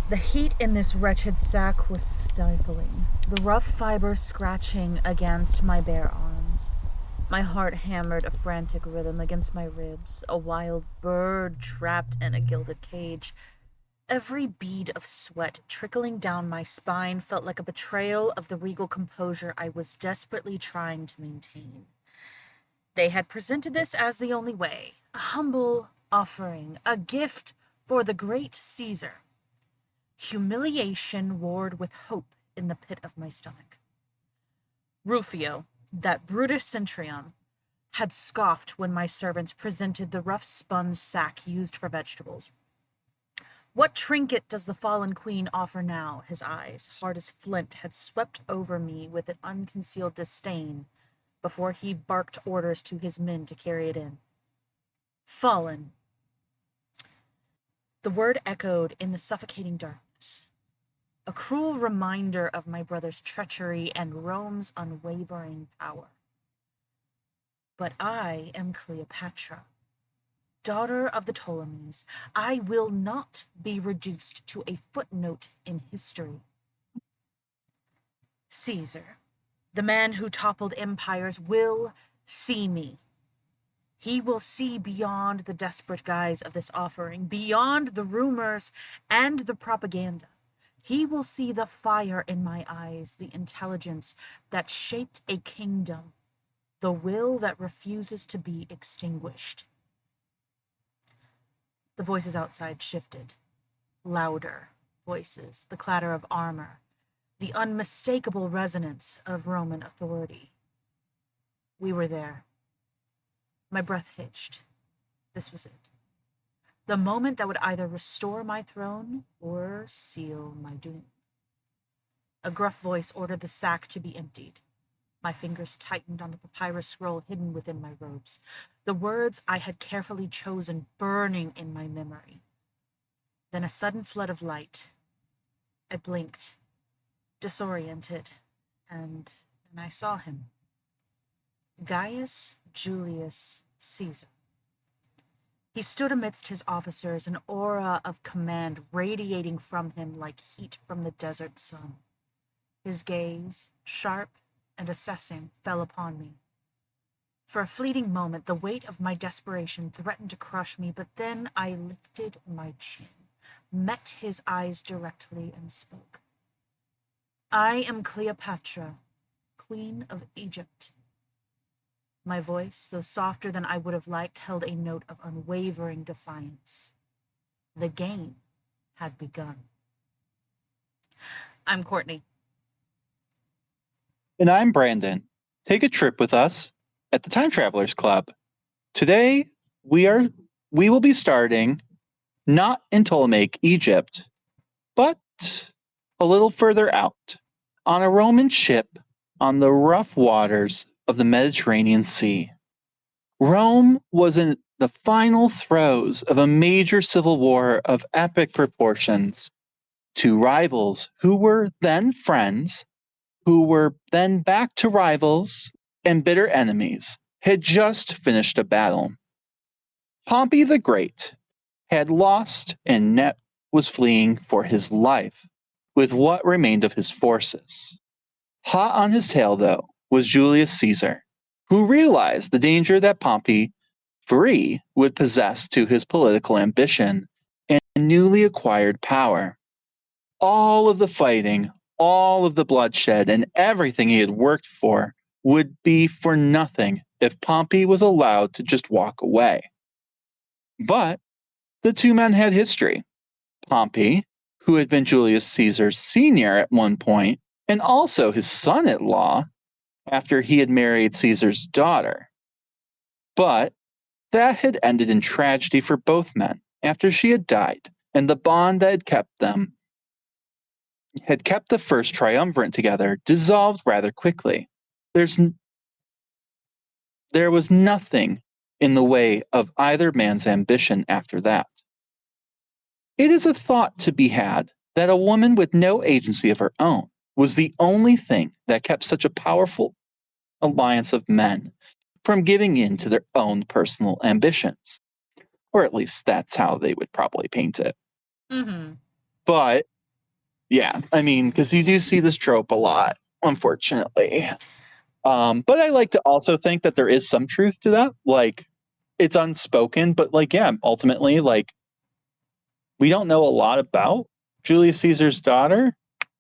The heat in this wretched sack was stifling, the rough fibers scratching against my bare arms. My heart hammered a frantic rhythm against my ribs, a wild bird trapped in a gilded cage. Every bead of sweat trickling down my spine felt like a betrayal of the regal composure I was desperately trying to maintain. They had presented this as the only way, a humble offering, a gift for the great Caesar. Humiliation warred with hope in the pit of my stomach. Rufio, that brutish centurion, had scoffed when my servants presented the rough spun sack used for vegetables. What trinket does the fallen queen offer now? His eyes, hard as flint, had swept over me with an unconcealed disdain before he barked orders to his men to carry it in. Fallen. The word echoed in the suffocating darkness, a cruel reminder of my brother's treachery and Rome's unwavering power. But I am Cleopatra, daughter of the Ptolemies. I will not be reduced to a footnote in history. Caesar, the man who toppled empires, will see me. He will see beyond the desperate guise of this offering, beyond the rumors and the propaganda. He will see the fire in my eyes, the intelligence that shaped a kingdom, the will that refuses to be extinguished. The voices outside shifted. Louder voices, the clatter of armor, the unmistakable resonance of Roman authority. We were there. My breath hitched. This was it. The moment that would either restore my throne or seal my doom. A gruff voice ordered the sack to be emptied. My fingers tightened on the papyrus scroll hidden within my robes, the words I had carefully chosen burning in my memory. Then a sudden flood of light. I blinked, disoriented, and I saw him. Gaius Julius Caesar. He stood amidst his officers, an aura of command radiating from him like heat from the desert sun. His gaze, sharp and assessing, fell upon me. For a fleeting moment, the weight of my desperation threatened to crush me, but then I lifted my chin, met his eyes directly, and spoke. I am Cleopatra, Queen of Egypt. My voice, though softer than I would have liked, held a note of unwavering defiance. The game had begun. I'm Courtney. And I'm Brandon. Take a trip with us at the Time Travelers Club. Today we will be starting not in Ptolemaic Egypt, but a little further out on a Roman ship on the rough waters of the Mediterranean Sea. Rome was in the final throes of a major civil war of epic proportions. Two rivals who were then friends, who were then back to rivals and bitter enemies, had just finished a battle. Pompey the Great had lost and Net was fleeing for his life with what remained of his forces. Hot on his tail, though, was Julius Caesar, who realized the danger that Pompey, free, would possess to his political ambition and newly acquired power. All of the fighting, all of the bloodshed, and everything he had worked for would be for nothing if Pompey was allowed to just walk away. But the two men had history. Pompey, who had been Julius Caesar's senior at one point, and also his son-in-law after he had married Caesar's daughter. But that had ended in tragedy for both men after she had died, and the bond that had kept the first triumvirate together dissolved rather quickly. There was nothing in the way of either man's ambition after that. It is a thought to be had that a woman with no agency of her own was the only thing that kept such a powerful alliance of men from giving in to their own personal ambitions. Or at least that's how they would probably paint it. Mm-hmm. But Yeah, I mean, because you do see this trope a lot, unfortunately. But I like to also think that there is some truth to that. Like, it's unspoken, but like, yeah, ultimately, like, we don't know a lot about Julius Caesar's daughter,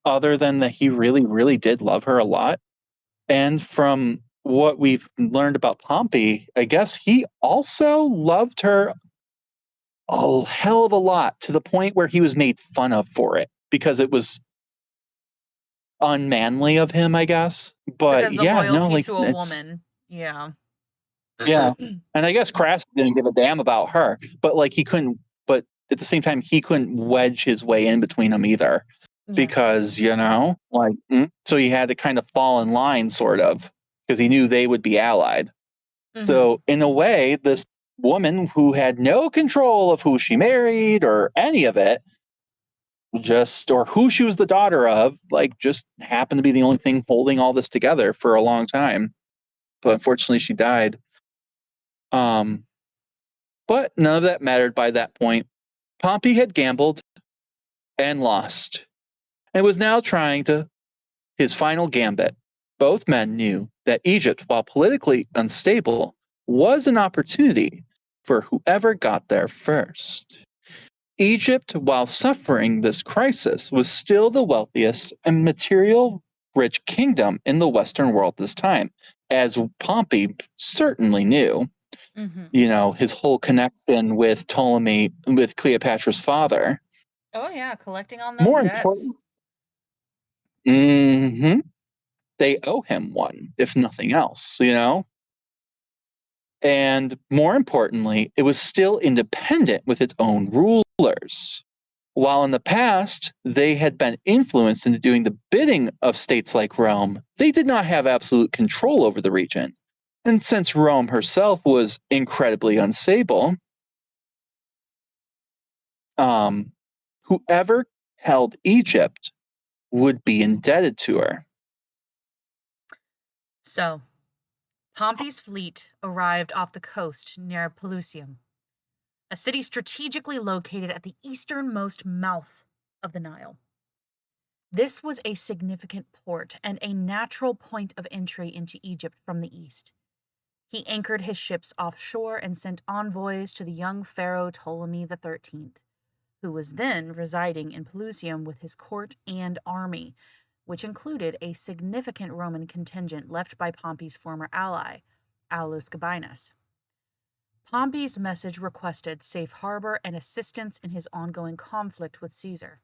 other than that he really, really did love her a lot. And from what we've learned about Pompey, I guess he also loved her a hell of a lot, to the point where he was made fun of for it because it was unmanly of him, I guess. But Because the yeah, no, loyalty like to a it's woman. Yeah. yeah. And I guess Crassus didn't give a damn about her, but like he couldn't, but at the same time, he couldn't wedge his way in between them either Yeah. because, so he had to kind of fall in line, sort of, because he knew they would be allied. Mm-hmm. So in a way, this woman who had no control of who she married or any of it, or who she was the daughter of, like, just happened to be the only thing holding all this together for a long time. But unfortunately, she died. But none of that mattered by that point. Pompey had gambled and lost, and was now trying his final gambit. Both men knew that Egypt, while politically unstable, was an opportunity for whoever got there first. Egypt, while suffering this crisis, was still the wealthiest and material rich kingdom in the Western world this time, as Pompey certainly knew. Mm-hmm. His whole connection with Ptolemy, with Cleopatra's father. Oh, yeah. Collecting on those More debts. important, they owe him one, if nothing else. And more importantly, it was still independent with its own rulers. While in the past, they had been influenced into doing the bidding of states like Rome, they did not have absolute control over the region. And since Rome herself was incredibly unstable, whoever held Egypt would be indebted to her. So, Pompey's fleet arrived off the coast near Pelusium, a city strategically located at the easternmost mouth of the Nile. This was a significant port and a natural point of entry into Egypt from the east. He anchored his ships offshore and sent envoys to the young pharaoh Ptolemy XIII, who was then residing in Pelusium with his court and army, which included a significant Roman contingent left by Pompey's former ally, Aulus Gabinus. Pompey's message requested safe harbor and assistance in his ongoing conflict with Caesar.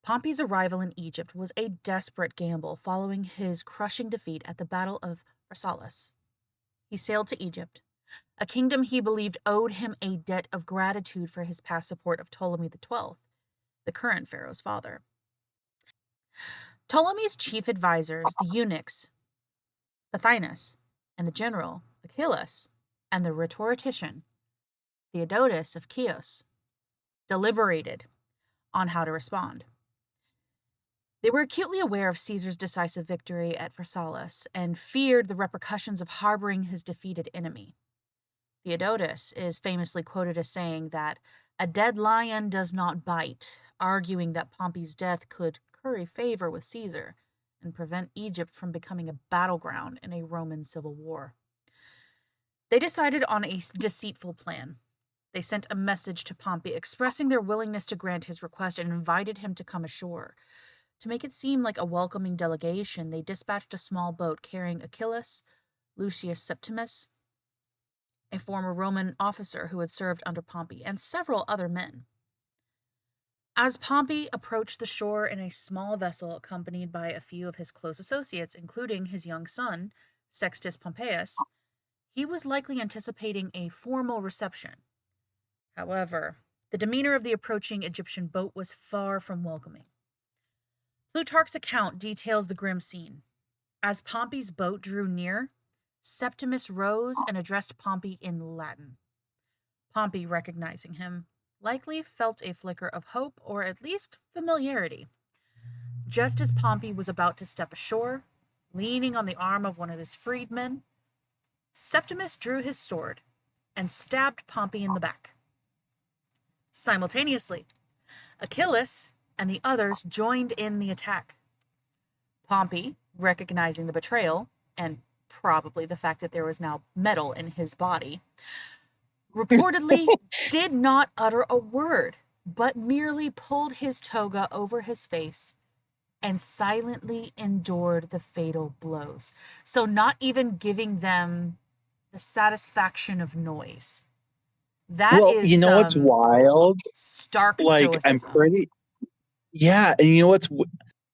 Pompey's arrival in Egypt was a desperate gamble following his crushing defeat at the Battle of Pharsalus. He sailed to Egypt, a kingdom he believed owed him a debt of gratitude for his past support of Ptolemy XII, the current pharaoh's father. Ptolemy's chief advisors, the eunuchs, Pothinus, and the general, Achilles, and the rhetorician, Theodotus of Chios, deliberated on how to respond. They were acutely aware of Caesar's decisive victory at Pharsalus and feared the repercussions of harboring his defeated enemy. Theodotus is famously quoted as saying that a dead lion does not bite, arguing that Pompey's death could curry favor with Caesar and prevent Egypt from becoming a battleground in a Roman civil war. They decided on a deceitful plan. They sent a message to Pompey expressing their willingness to grant his request and invited him to come ashore. To make it seem like a welcoming delegation, they dispatched a small boat carrying Achilles, Lucius Septimus, a former Roman officer who had served under Pompey, and several other men. As Pompey approached the shore in a small vessel accompanied by a few of his close associates, including his young son, Sextus Pompeius, he was likely anticipating a formal reception. However, the demeanor of the approaching Egyptian boat was far from welcoming. Plutarch's account details the grim scene. As Pompey's boat drew near, Septimus rose and addressed Pompey in Latin. Pompey, recognizing him, likely felt a flicker of hope or at least familiarity. Just as Pompey was about to step ashore, leaning on the arm of one of his freedmen, Septimus drew his sword and stabbed Pompey in the back. Simultaneously, Achilles and the others joined in the attack. Pompey, recognizing the betrayal, and probably the fact that there was now metal in his body, reportedly did not utter a word, but merely pulled his toga over his face and silently endured the fatal blows. So, not even giving them the satisfaction of noise. That Well, is you know what's some wild? stark Like, I'm stoicism. pretty, yeah, and you know what's,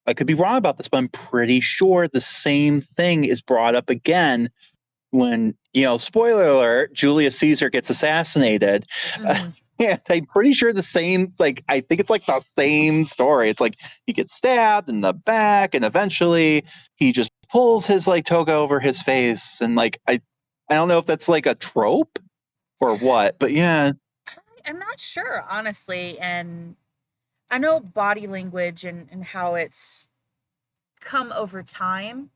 I could be wrong about this, but I'm pretty sure the same thing is brought up again when, spoiler alert, Julius Caesar gets assassinated. Mm-hmm. Yeah, I'm pretty sure the same, like, I think it's like the same story. It's like he gets stabbed in the back and eventually he just pulls his like toga over his face. And like, I don't know if that's like a trope or what, but yeah. I'm not sure, honestly. And I know body language and how it's come over time.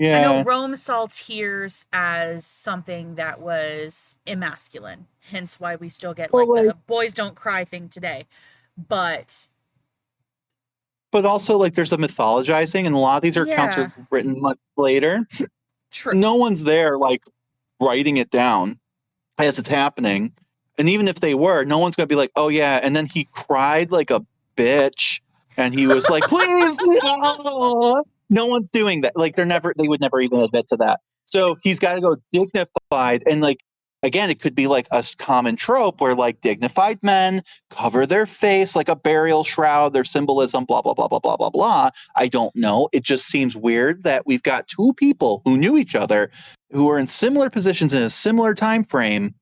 I know Yeah. Rome saw tears as something that was emasculine, hence why we still get Well, like like, the boys don't cry thing today. But but also like there's a mythologizing and a lot of these accounts are yeah, written much later. true. No one's there like writing it down as it's happening. And even if they were, no one's going to be like, oh, yeah. And then he cried like a bitch. And he was like, please, no. No one's doing that. Like, they would never even admit to that. So he's got to go dignified. And like, again, it could be like a common trope where like dignified men cover their face like a burial shroud, their symbolism, blah, blah, blah, blah, blah, blah, blah. I don't know. It just seems weird that we've got two people who knew each other who were in similar positions in a similar time frame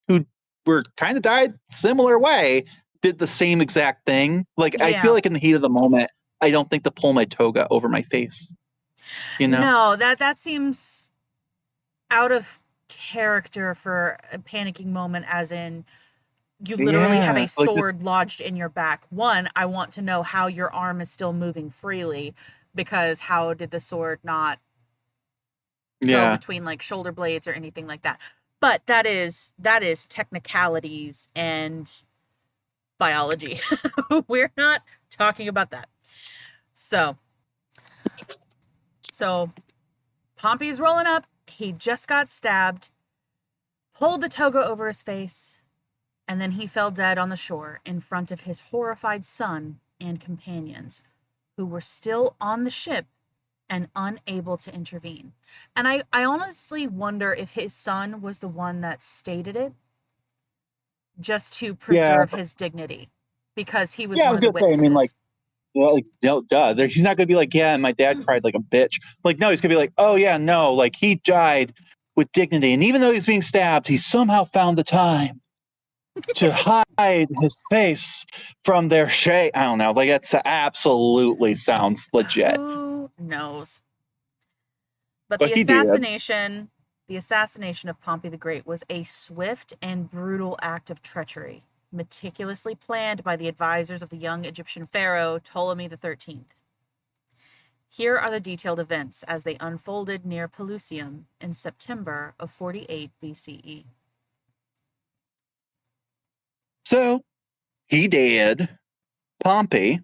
who were kind of died similar way did the same exact thing. Like I feel Yeah. like in the heat of the moment, I don't think to pull my toga over my face. You know? No, that seems out of character for a panicking moment, as in you literally have a Yeah. Like sword lodged in your back. One, I want to know how your arm is still moving freely, because how did the sword not go yeah. between like shoulder blades or anything like that? But that is technicalities and biology. We're not talking about that. So, so Pompey's rolling up. He just got stabbed, pulled the toga over his face, and then he fell dead on the shore in front of his horrified son and companions, who were still on the ship and unable to intervene. And I honestly wonder if his son was the one that stated it just to Yeah. preserve his dignity, because he was Yeah, I one was of the gonna say, I mean, like, witnesses. duh. He's not gonna be like, yeah, my dad cried like a bitch. Like, no, he's gonna be like, oh yeah, no, like he died with dignity. And even though he's being stabbed, he somehow found the time to hide his face from their shade. I don't know. Like that's absolutely sounds legit. Who knows? But But he did. the assassination of Pompey the Great was a swift and brutal act of treachery, meticulously planned by the advisors of the young Egyptian pharaoh Ptolemy XIII. Here are the detailed events as they unfolded near Pelusium in September of 48 BCE. So he did. Pompey,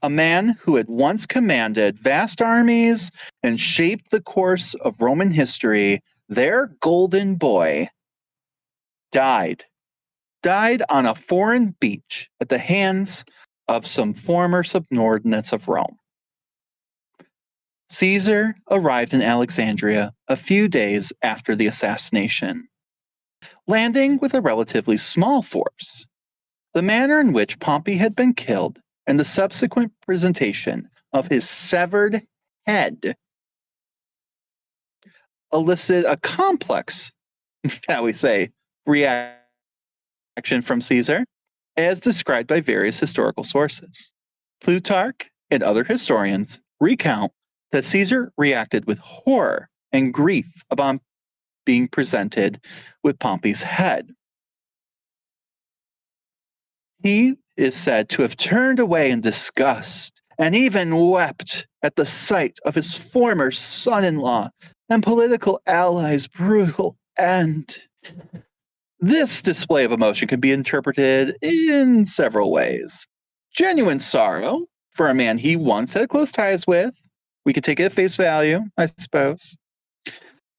a man who had once commanded vast armies and shaped the course of Roman history, their golden boy, died. Died on a foreign beach at the hands of some former subordinates of Rome. Caesar arrived in Alexandria a few days after the assassination, landing with a relatively small force. The manner in which Pompey had been killed and the subsequent presentation of his severed head elicited a complex, shall we say, reaction from Caesar, as described by various historical sources. Plutarch and other historians recount that Caesar reacted with horror and grief upon being presented with Pompey's head. He is said to have turned away in disgust and even wept at the sight of his former son in law and political ally's brutal end. This display of emotion can be interpreted in several ways. genuine sorrow for a man he once had close ties with. We could take it at face value, I suppose.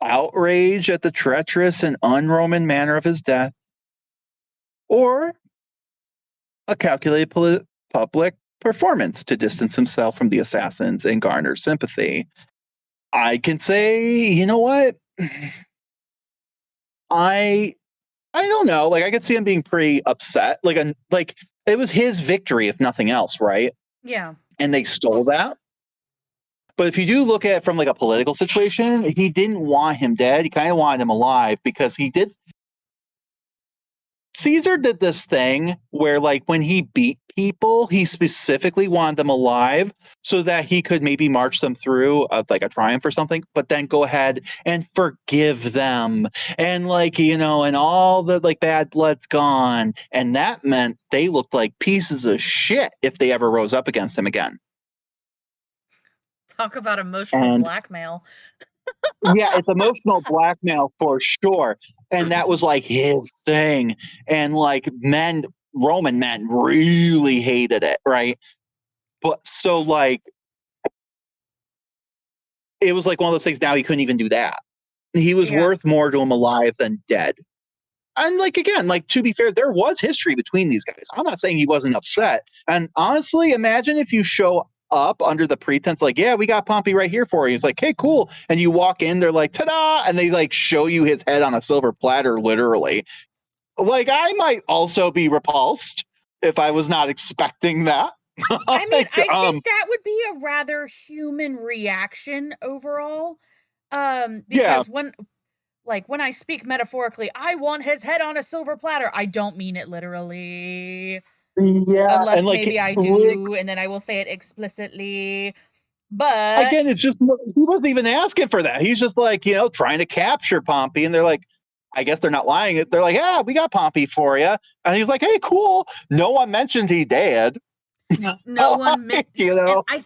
Outrage at the treacherous and un-Roman manner of his death. Or a calculated public performance to distance himself from the assassins and garner sympathy. I can say, you know what? I don't know. Like I could see him being pretty upset. Like it was his victory, if nothing else, right? Yeah. And they stole that. But if you do look at it from like a political situation, he didn't want him dead. He kind of wanted him alive because he did. Caesar did this thing where, like, when he beat people, he specifically wanted them alive so that he could maybe march them through like a triumph or something, but then go ahead and forgive them. And like, you know, and all the like bad blood's gone. And that meant they looked like pieces of shit if they ever rose up against him again. Talk about emotional blackmail. Yeah, it's emotional blackmail for sure. And that was like his thing. And like Roman men really hated it, right? But so like it was like one of those things now he couldn't even do that. He was worth more to him alive than dead. And like again, like to be fair, there was history between these guys. I'm not saying he wasn't upset. And honestly, imagine if you show up under the pretense like, yeah, we got Pompey right here for you. He's like, hey, cool. And you walk in, they're like, ta-da, and they like show you his head on a silver platter, literally. Like I might also be repulsed if I was not expecting that. I mean, I think that would be a rather human reaction overall. Because when I speak metaphorically, I want his head on a silver platter. I don't mean it literally. Yeah. Unless and like, maybe I do, and then I will say it explicitly. But again, it's just, he wasn't even asking for that. He's just like, you know, trying to capture Pompey. And they're like, I guess they're not lying. They're like, yeah, we got Pompey for you. And he's like, hey, cool. No one mentioned he dead. No one meant, you know. And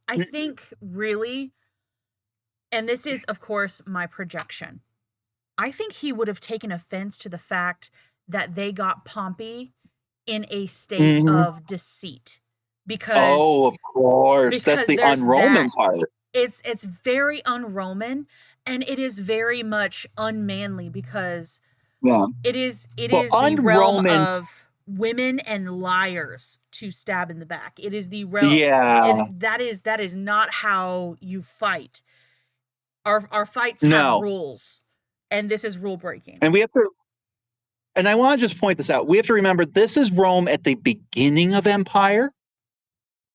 I think really, and this is of course my projection, I think he would have taken offense to the fact that they got Pompey in a state of deceit. Because of course, that's the un-Roman part. It's very un-Roman, and it is very much unmanly because it is the realm of women and liars to stab in the back. It is the realm. Yeah. That is not how you fight. Our fights have rules, and this is rule breaking. And we have to. And I want to just point this out. We have to remember this is Rome at the beginning of empire.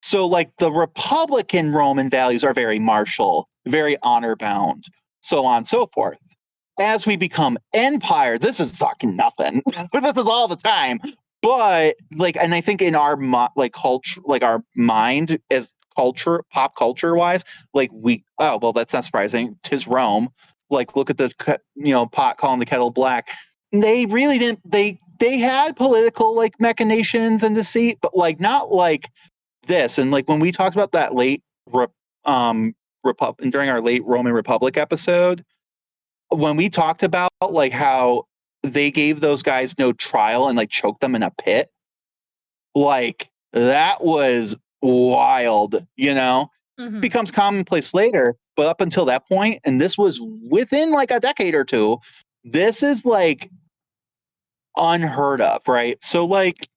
So like the Republican Roman values are very martial, very honor bound, so on and so forth. As we become empire, this is fucking nothing. This is all the time. But like, and I think in our culture, like our mind as culture, pop culture wise, like that's not surprising. 'Tis Rome. Like, look at the pot calling the kettle black. They really didn't. They had political like machinations and deceit, but like not like this. And like when we talked about that late during our late Roman Republic episode, when we talked about like how they gave those guys no trial and like choked them in a pit, like that was wild, becomes commonplace later. But up until that point, and this was within like a decade or two, this is like unheard of, right? So like,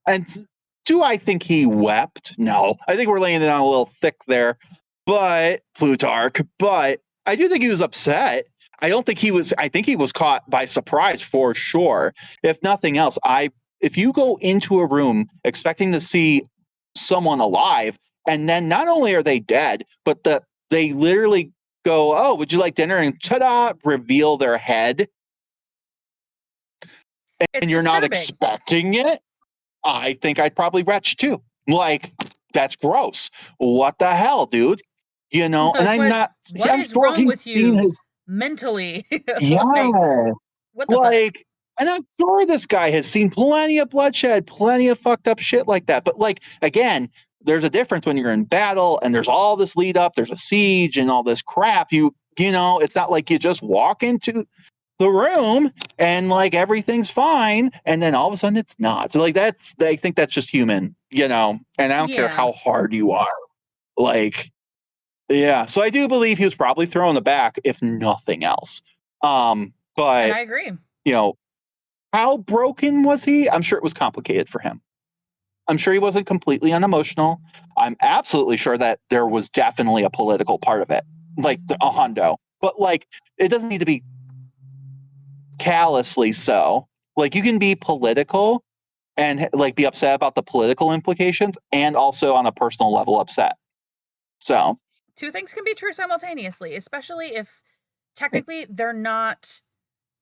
and do I think he wept? No, I think we're laying it on a little thick there, but Plutarch, but I do think he was upset. I think he was caught by surprise for sure. If nothing else, if you go into a room expecting to see someone alive, and then not only are they dead, but they literally go, "Oh, would you like dinner?" and ta-da, reveal their head, and you're not expecting it. I think I'd probably retch too. Like, that's gross. What the hell, dude? And I'm not. What is wrong with you mentally? Yeah. What the fuck? And I'm sure this guy has seen plenty of bloodshed, plenty of fucked up shit like that. But like, again, there's a difference when you're in battle and there's all this lead up, there's a siege and all this crap. It's not like you just walk into the room and like everything's fine, and then all of a sudden it's not. So like I think that's just human, and I don't care Yeah. how hard you are. Like, yeah. So I do believe he was probably thrown aback, if nothing else. And But I agree. how broken was he? I'm sure it was complicated for him. I'm sure he wasn't completely unemotional. I'm absolutely sure that there was definitely a political part of it, like a hundo. But like, it doesn't need to be callously so. Like, you can be political and like be upset about the political implications, and also on a personal level upset. So Two things can be true simultaneously, especially if technically they're not.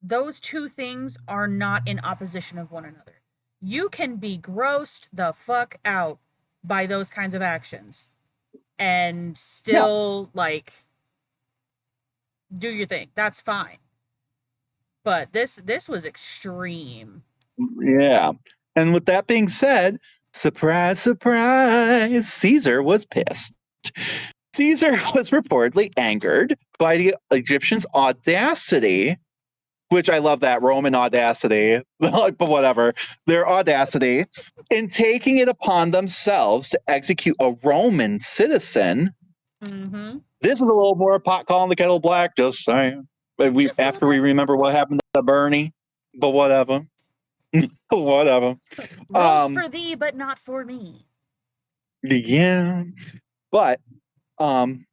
Those two things are not in opposition of one another. You can be grossed the fuck out by those kinds of actions and yeah, still like do your thing. That's fine. But this was extreme. yeah. And with that being said, surprise, surprise, Caesar was pissed. Caesar was reportedly angered by the Egyptians' audacity, which I love that Roman audacity, but whatever, their audacity in taking it upon themselves to execute a Roman citizen. Mm-hmm. This is a little more pot calling the kettle black, just saying. Just a little After we bit. remember what happened to Bernie, but whatever. Whatever. Rules for thee, but not for me. Yeah. But um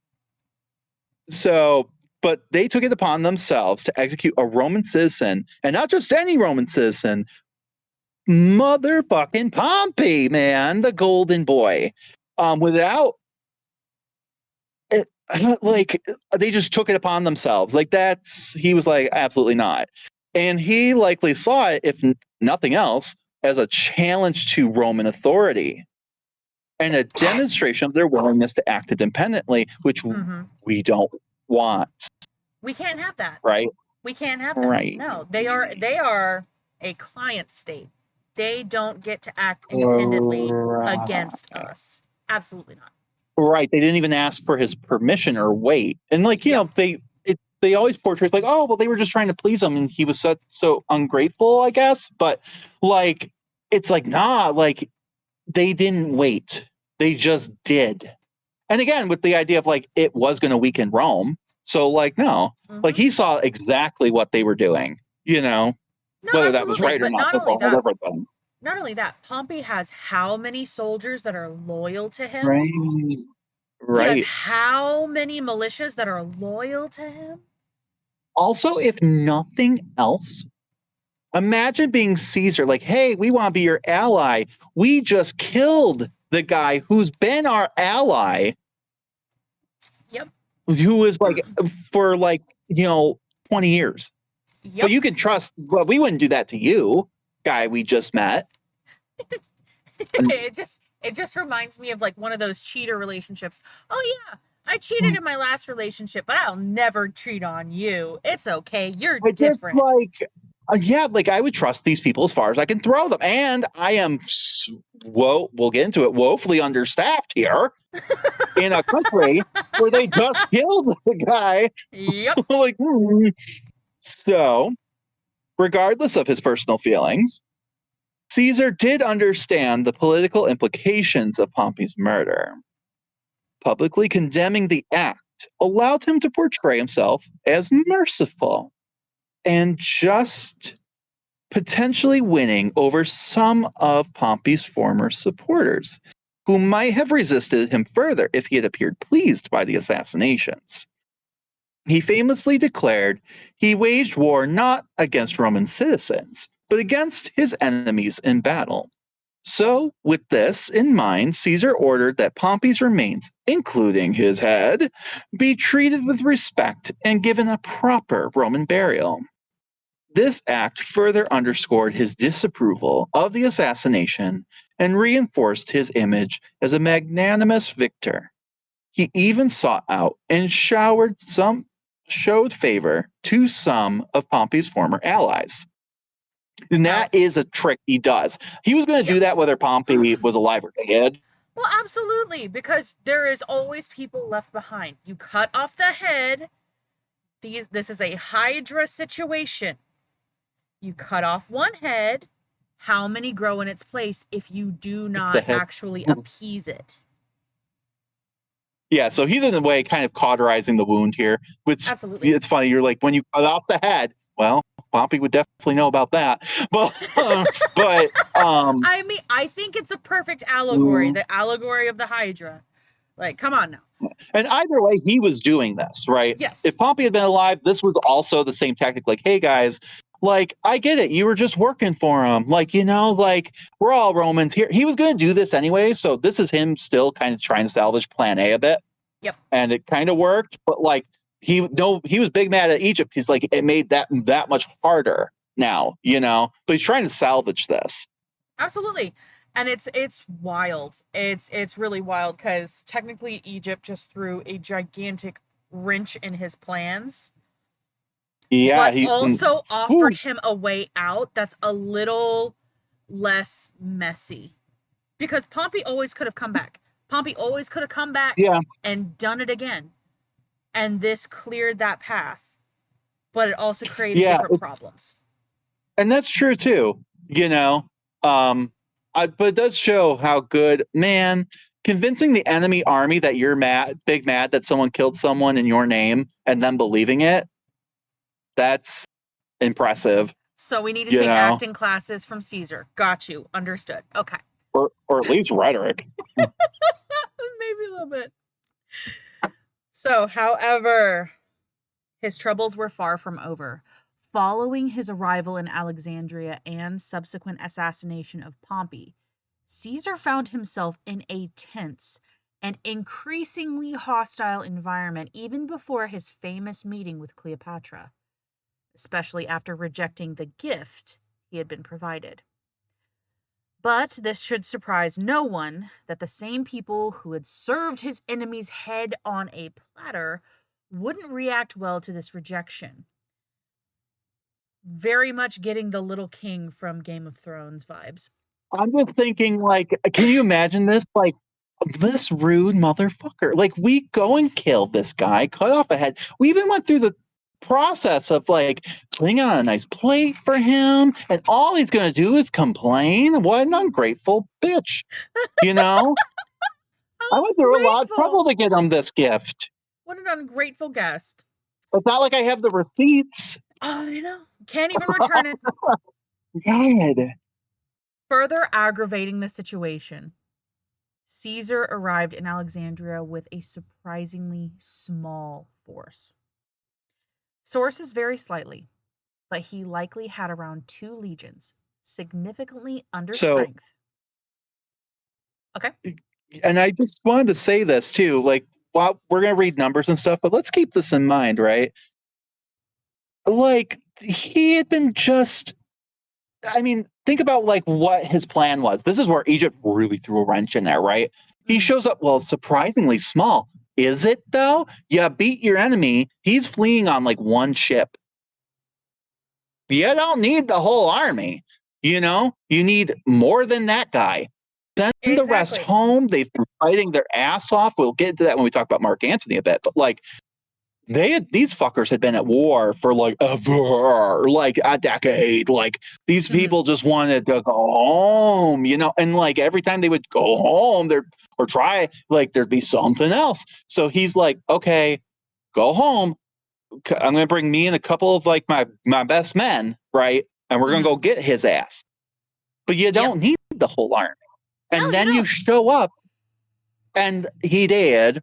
so but they took it upon themselves to execute a Roman citizen, and not just any Roman citizen, motherfucking Pompey, man, the golden boy. Without it, like, they just took it upon themselves. Like, he was like, absolutely not. And he likely saw it, if nothing else, as a challenge to Roman authority and a demonstration of their willingness to act independently, which Mm-hmm. we don't want, We can't have that. right? We can't have that. Right. No, they are a client state. They don't get to act independently against us. Absolutely not. Right. They didn't even ask for his permission or wait. And like, Yep. they always portray it like, oh, well, they were just trying to please him and he was so ungrateful, I guess. But like, it's like, nah, like, they didn't wait. They just did. And again, with the idea of like it was going to weaken Rome. So like, no, like Mm-hmm. he saw exactly what they were doing, No, whether that was absolutely. right or But not, that's a whole different thing. not only that, Pompey has how many soldiers that are loyal to him? Right. He has Right. how many militias that are loyal to him? Also, if nothing else, imagine being Caesar, like, hey, we want to be your ally. We just killed the guy who's been our ally, Yep. who was like for like, 20 years. But Yep. you can trust, well, we wouldn't do that to you, guy we just met. it just reminds me of like one of those cheater relationships. Oh yeah, I cheated in my last relationship, but I'll never cheat on you. It's okay. You're I just different. like, yeah, like I would trust these people as far as I can throw them. And I am, we'll get into it, woefully understaffed here in a country where they just killed the guy. Yep. Like, So, regardless of his personal feelings, Caesar did understand the political implications of Pompey's murder. Publicly condemning the act allowed him to portray himself as merciful and just, potentially winning over some of Pompey's former supporters, who might have resisted him further if he had appeared pleased by the assassinations. He famously declared he waged war not against Roman citizens, but against his enemies in battle. So, with this in mind, Caesar ordered that Pompey's remains, including his head, be treated with respect and given a proper Roman burial. This act further underscored his disapproval of the assassination and reinforced his image as a magnanimous victor. He even sought out and showed favor to some of Pompey's former allies. And Well, that is a trick he does. He was going to yep. do that whether Pompey was alive or dead. Well, absolutely, because there is always people left behind. You cut off the head, This is a Hydra situation. You cut off one head. How many grow in its place if you do It's the not head. actually appease it? Yeah, so he's in a way kind of cauterizing the wound here. Which Absolutely. it's funny. You're like, when you cut off the head, well, Pompey would definitely know about that. But I mean, I think it's a perfect allegory, the allegory of the Hydra. Like, come on now. and either way, he was doing this, right? Yes. If Pompey had been alive, this was also the same tactic. Like, hey guys, like I get it, you were just working for him. Like, like we're all Romans here. He was going to do this anyway, so this is him still kind of trying to salvage Plan A a bit. Yep. And it kind of worked, but like he was big mad at Egypt. He's like, it made that much harder now, But he's trying to salvage this. Absolutely. And it's wild. It's really wild because technically Egypt just threw a gigantic wrench in his plans, Yeah, but also offered him a way out that's a little less messy. Because Pompey always could have come back. Pompey always could have come back yeah. and done it again. And this cleared that path. But it also created different problems. And that's true too, but it does show how good, man, convincing the enemy army that you're mad that someone killed someone in your name and them believing it, that's impressive. So we need to take acting classes from Caesar. Got you. Understood. Okay. Or at least rhetoric. Maybe a little bit. So, however, his troubles were far from over. Following his arrival in Alexandria and subsequent assassination of Pompey, Caesar found himself in a tense and increasingly hostile environment even before his famous meeting with Cleopatra, especially after rejecting the gift he had been provided. But this should surprise no one that the same people who had served his enemy's head on a platter wouldn't react well to this rejection. Very much getting the little king from Game of Thrones vibes. I'm just thinking, like, can you imagine this? Like, this rude motherfucker. Like, we go and kill this guy, cut off a head. We even went through the process of like putting on a nice plate for him, and all he's gonna do is complain. What an ungrateful bitch. I went through a lot of trouble to get him this gift. What an ungrateful guest. It's not like I have the receipts. Oh, I know. Can't even return it. God. Further aggravating the situation, Caesar arrived in Alexandria with a surprisingly small force. Sources vary slightly, but he likely had around 2 legions, significantly under strength. Okay. And I just wanted to say this too, like, well, we're going to read numbers and stuff, but let's keep this in mind, right? Like, he had been think about like what his plan was. This is where Egypt really threw a wrench in there, right? He shows up, well, surprisingly small. Is it though? You beat your enemy. He's fleeing on like one ship. You don't need the whole army. You need more than that guy. Send the rest home. They've been fighting their ass off. We'll get into that when we talk about Mark Antony a bit. But like, these fuckers had been at war for like ever, like a decade. Like, these people just wanted to go home, and like every time they would go home, there'd be something else. So he's like, okay, go home. I'm going to bring me and a couple of like my best men, right? And we're going to go get his ass. But you don't need the whole army. And then you show up, and he did.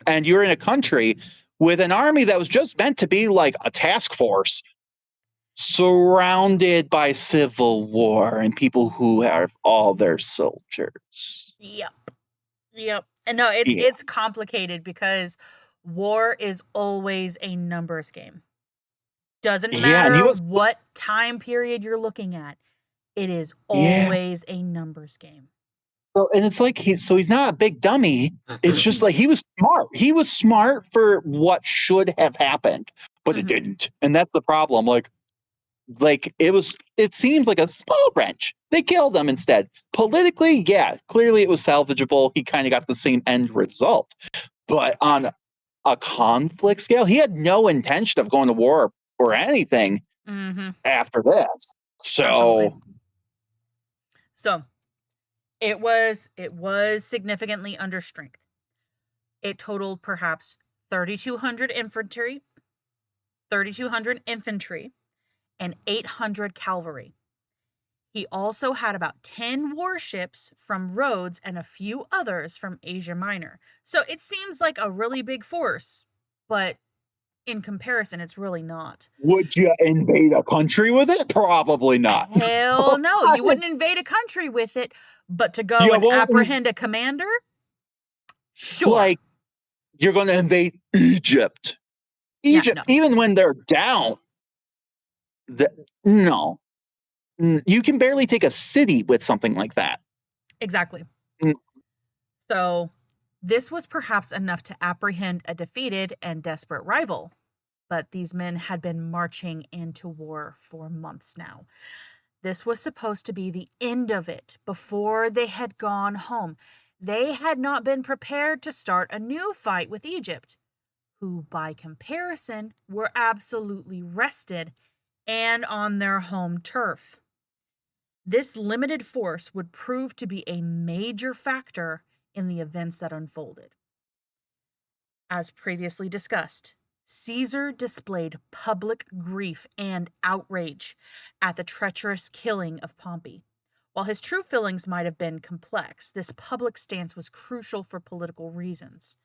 And you're in a country with an army that was just meant to be like a task force, surrounded by civil war and people who have all their soldiers. Yep. And no, it's complicated because war is always a numbers game. Doesn't matter what time period you're looking at. It is always a numbers game. So, and it's like he's not a big dummy. It's just like he was smart. He was smart for what should have happened, but it didn't. And that's the problem. Like it seems like a small wrench. They killed him instead. Politically, yeah, clearly it was salvageable. He kind of got the same end result. But on a conflict scale. He had no intention of going to war or anything after this. Absolutely. So So it was significantly under strength. It totaled perhaps 3,200 infantry, and 800 cavalry. He also had about 10 warships from Rhodes and a few others from Asia Minor. So it seems like a really big force, but in comparison, it's really not. would you invade a country with it? Probably not. Hell no. You wouldn't invade a country with it, but to go You and won't, apprehend a commander? Sure. like, you're going to invade Egypt. Yeah, no. Even when they're down, no. You can barely take a city with something like that. Exactly. Mm. So this was perhaps enough to apprehend a defeated and desperate rival. But these men had been marching into war for months now. This was supposed to be the end of it before they had gone home. They had not been prepared to start a new fight with Egypt, who, by comparison, were absolutely rested and on their home turf. This limited force would prove to be a major factor in the events that unfolded. As previously discussed, Caesar displayed public grief and outrage at the treacherous killing of Pompey. While his true feelings might have been complex, this public stance was crucial for political reasons.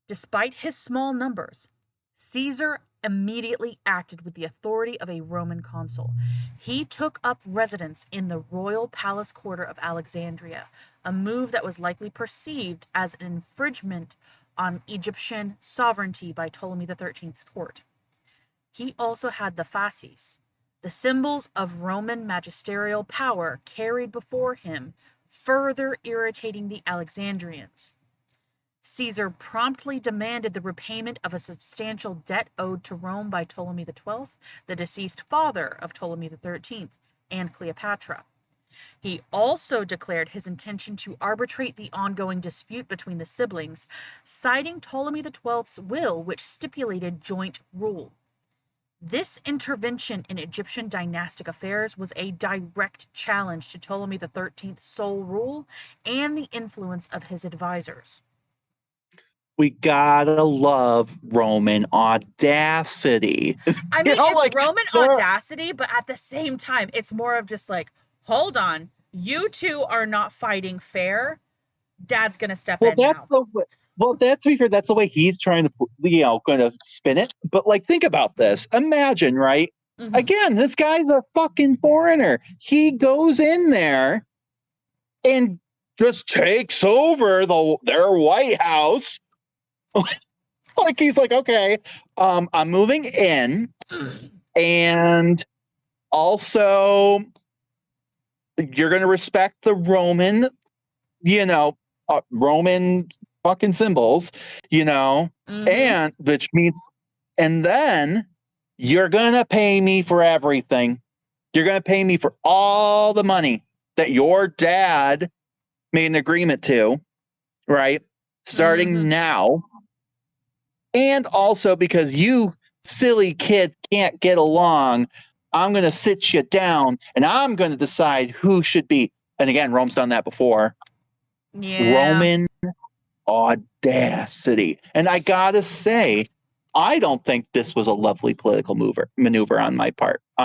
Despite his small numbers, Caesar immediately acted with the authority of a Roman consul. He took up residence in the royal palace quarter of Alexandria, a move that was likely perceived as an infringement on Egyptian sovereignty by Ptolemy XIII's court. He also had the fasces, the symbols of Roman magisterial power carried before him, further irritating the Alexandrians. Caesar promptly demanded the repayment of a substantial debt owed to Rome by Ptolemy XII, the deceased father of Ptolemy XIII, and Cleopatra. He also declared his intention to arbitrate the ongoing dispute between the siblings, citing Ptolemy XII's will, which stipulated joint rule. This intervention in Egyptian dynastic affairs was a direct challenge to Ptolemy XIII's sole rule and the influence of his advisors. We gotta love Roman audacity. I mean, it's Roman audacity, but at the same time, it's more of just like, hold on, you two are not fighting fair. Dad's gonna step in now. That's to be fair. That's the way he's trying to, going to spin it. But like, think about this. Imagine, right? Mm-hmm. Again, this guy's a fucking foreigner. He goes in there and just takes over their White House. Like, he's like, okay, I'm moving in, and also you're going to respect the Roman, Roman fucking symbols, and which means, and then you're going to pay me for everything. You're going to pay me for all the money that your dad made an agreement to, right? Starting now. And also because you silly kids can't get along, I'm going to sit you down and I'm going to decide who should be. And again, Rome's done that before. Yeah. Roman audacity. And I got to say, I don't think this was a lovely political maneuver on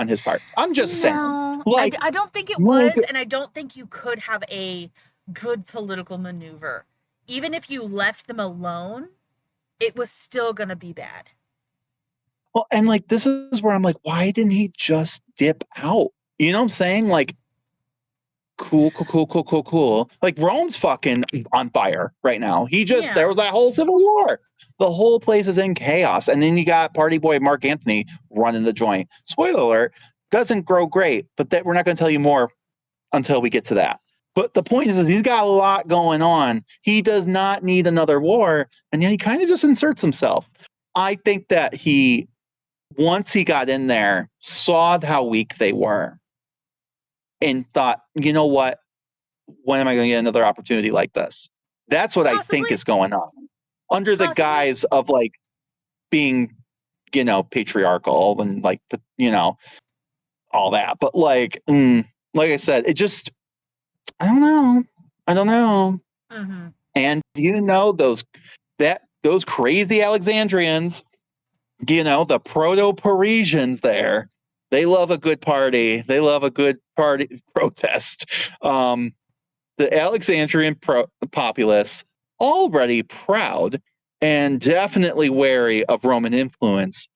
his part. I'm just saying. Like, I don't think it was, and I don't think you could have a good political maneuver. Even if you left them alone, it was still going to be bad. Well, and like, this is where I'm like, why didn't he just dip out? You know what I'm saying? Like, cool. Like, Rome's fucking on fire right now. There was that whole civil war. The whole place is in chaos. And then you got party boy Mark Antony running the joint. Spoiler alert, doesn't grow great, but we're not going to tell you more until we get to that. But the point is he's got a lot going on. He does not need another war. And he kind of just inserts himself. I think that once he got in there, saw how weak they were and thought, you know what? When am I going to get another opportunity like this? That's what I think is going on. Under the guise of like, being, patriarchal and like, all that. But like I said, it just, I don't know. Mm-hmm. And those crazy Alexandrians, the proto-Parisians there, they love a good party. They love a good party protest. The Alexandrian populace, already proud and definitely wary of Roman influence,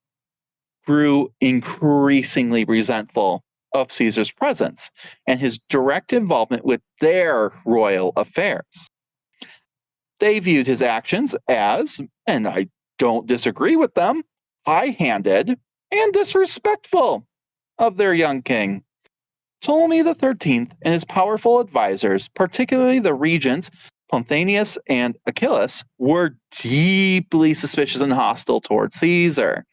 grew increasingly resentful of Caesar's presence and his direct involvement with their royal affairs. They viewed his actions as, and I don't disagree with them, high-handed and disrespectful of their young king. Ptolemy XIII and his powerful advisors, particularly the regents Ponthanius and Achillas, were deeply suspicious and hostile towards Caesar.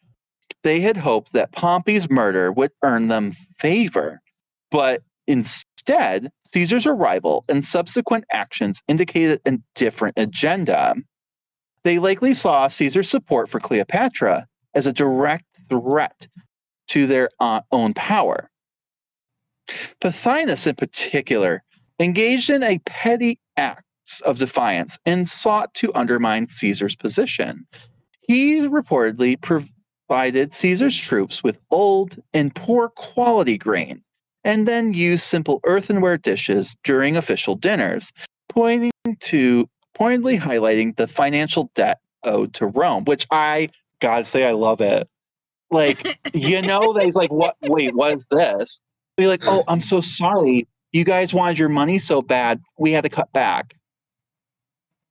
They had hoped that Pompey's murder would earn them favor, but instead, Caesar's arrival and subsequent actions indicated a different agenda. They likely saw Caesar's support for Cleopatra as a direct threat to their own power. Pothinus, in particular, engaged in a petty acts of defiance and sought to undermine Caesar's position. He reportedly provided Caesar's troops with old and poor quality grain, and then used simple earthenware dishes during official dinners, pointedly highlighting the financial debt owed to Rome, which I gotta say I love it. Like, he's like, what? Wait, what is this? Be like, oh, I'm so sorry. You guys wanted your money so bad, we had to cut back.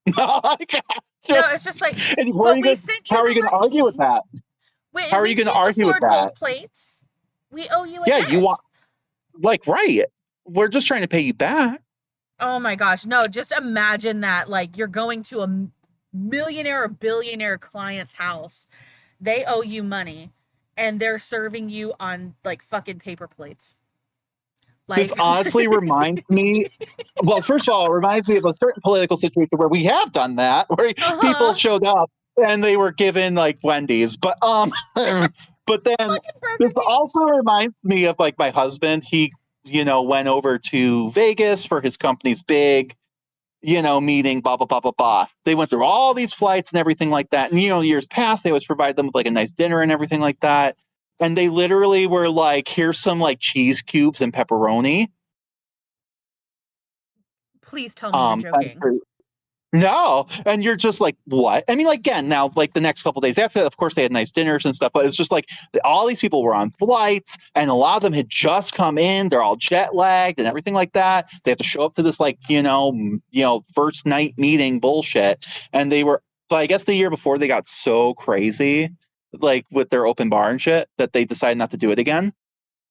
No, it's just like, And but we sent how you are the you going to argue with money. that? How are We you going to can't argue with afford that? gold plates. We owe you a Yeah, you debt. want, like, right. We're just trying to pay you back. Oh my gosh. No, just imagine that. Like, you're going to a millionaire or billionaire client's house. They owe you money and they're serving you on like fucking paper plates. This Like, honestly reminds me, well, first of all, it reminds me of a certain political situation where we have done that, where people uh-huh. showed up and they were given like Wendy's. But but then Fucking Burger this King. also reminds me of like my husband. He, went over to Vegas for his company's big, meeting, blah, blah, blah, blah, blah. They went through all these flights and everything like that. And, years past, they always provide them with like a nice dinner and everything like that. And they literally were like, here's some like cheese cubes and pepperoni. Please tell me you're joking. No, and you're just like, what? I mean, like, again, now, like the next couple of days after, of course, they had nice dinners and stuff, but it's just like all these people were on flights, and a lot of them had just come in. They're all jet lagged and everything like that. They have to show up to this, like, first night meeting bullshit, and they were. But I guess the year before they got so crazy, like with their open bar and shit, that they decided not to do it again.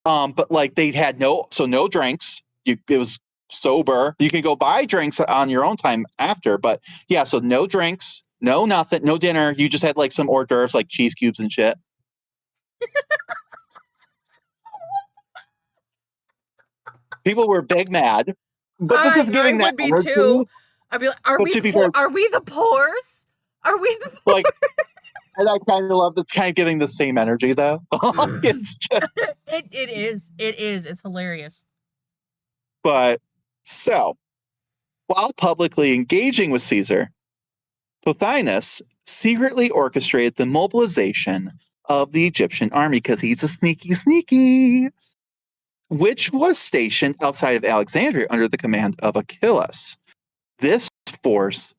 But like they had no drinks. It was sober. You can go buy drinks on your own time after, but yeah, so no drinks, no nothing, no dinner. You just had like some hors d'oeuvres, like cheese cubes and shit. People were big mad, but this is I giving that would be too. energy. I'd be like, are But we to be poor? fair, Are we the poors? Are we the like, and I kind of love it's kind of giving the same energy though. It's just, it is. It is. It's hilarious. but so while publicly engaging with Caesar, Pothinus secretly orchestrated the mobilization of the Egyptian army because he's a sneaky, which was stationed outside of Alexandria under the command of Achillas. This force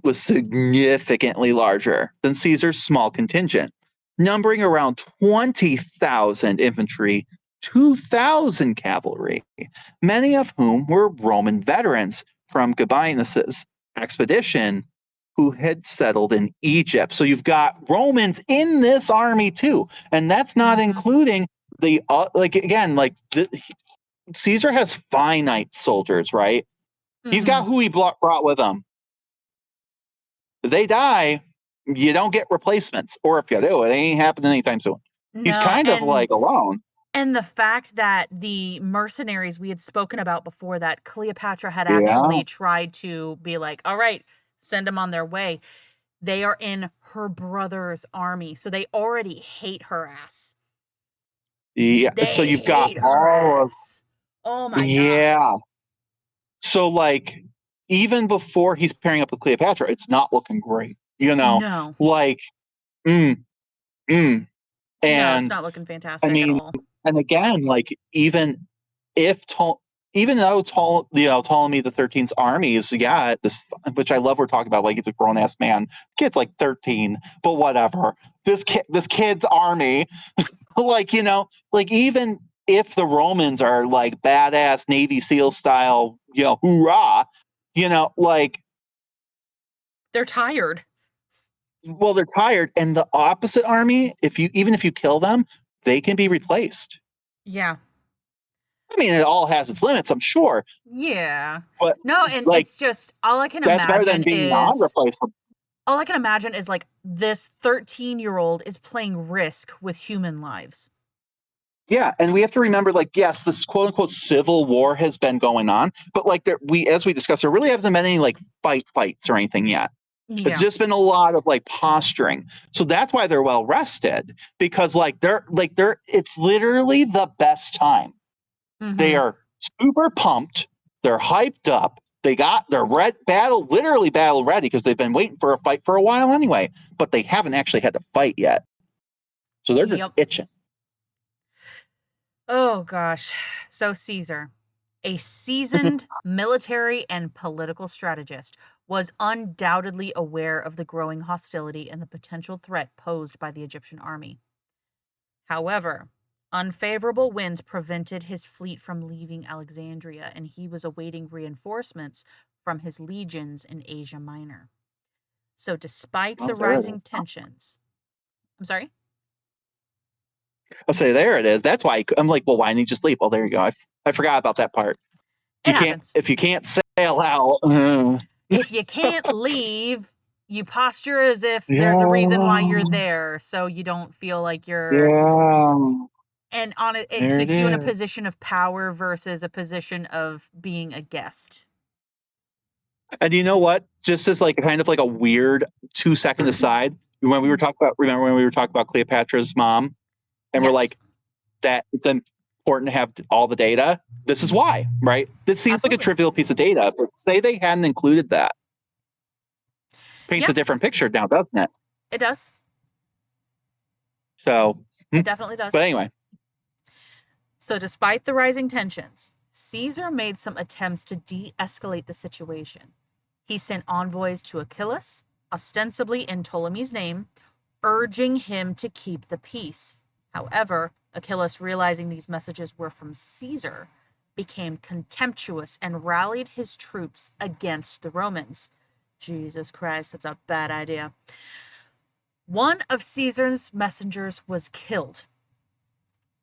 was significantly larger than Caesar's small contingent, numbering around 20,000 infantry, 2,000 cavalry, many of whom were Roman veterans from Gabinus's expedition who had settled in Egypt. So you've got Romans in this army too, and that's not Mm-hmm. including Caesar has finite soldiers, right? He's Mm-hmm. got who he brought with him. They die, you don't get replacements, or if you do, it ain't happening anytime soon. He's No, kind of like alone. and the fact that the mercenaries we had spoken about before, that Cleopatra had Yeah. actually tried to be like, all right, send them on their way. They are in her brother's army, so they already hate her ass. Yeah. So They you've got hate her all of, ass. Oh my God. yeah. So like even before he's pairing up with Cleopatra, it's not looking great. No. Like, mm, mm. No, it's And not looking I fantastic at mean, all. and again, like if even though Ptolemy the 13th's army is this, which I love, we're talking about like he's a grown ass man. Kid's like 13, but whatever. This kid's army, like like even if the Romans are like badass Navy SEAL style, hoorah, like They're tired. well they're tired, and the opposite army, if you kill them, they can be replaced. Yeah. I mean, it all has its limits, I'm sure, Yeah. but No, and like it's just all I can that's better than imagine being is non-replaceable. like this 13-year-old is playing Risk with human lives. Yeah, and we have to remember, like, yes, this quote unquote civil war has been going on, but like as we discussed, there really hasn't been any like fights or anything yet. It's Yeah. just been a lot of like posturing. So that's why they're well rested, because they're it's literally the best time. They Mm-hmm. are super pumped, they're hyped up, they're literally battle ready, because they've been waiting for a fight for a while anyway, but they haven't actually had to fight yet. So they're just Yep. itching. Oh gosh. So Caesar, a seasoned military and political strategist, was undoubtedly aware of the growing hostility and the potential threat posed by the Egyptian army. However, unfavorable winds prevented his fleet from leaving Alexandria, and he was awaiting reinforcements from his legions in Asia Minor. So, despite Well, the there it rising is. tensions, I'm sorry? I'll say there it is. That's why I'm like, well, why didn't you just leave? Well, there you go. I forgot about that part. It happens. If you can't sail out. If you can't leave, you posture as if there's a reason why you're Yeah. there, so you don't feel like you're. Yeah. And on it There it keeps you in a is. position of power versus a position of being a guest. And you know what? Just as like kind of like a weird 2-second aside, remember when we were talking about Cleopatra's mom, and we're Yes, like that it's important to have all the data. This is why, right? This seems like a absolutely. trivial piece of data, but say they hadn't included that, paints Yeah, a different picture now, doesn't it? it does. So, It definitely but does. anyway, So, despite the rising tensions, Caesar made some attempts to de escalate the situation. He sent envoys to Achilles, ostensibly in Ptolemy's name, urging him to keep the peace. However, Achilles, realizing these messages were from Caesar, became contemptuous and rallied his troops against the Romans. Jesus Christ, that's a bad idea. One of Caesar's messengers was killed.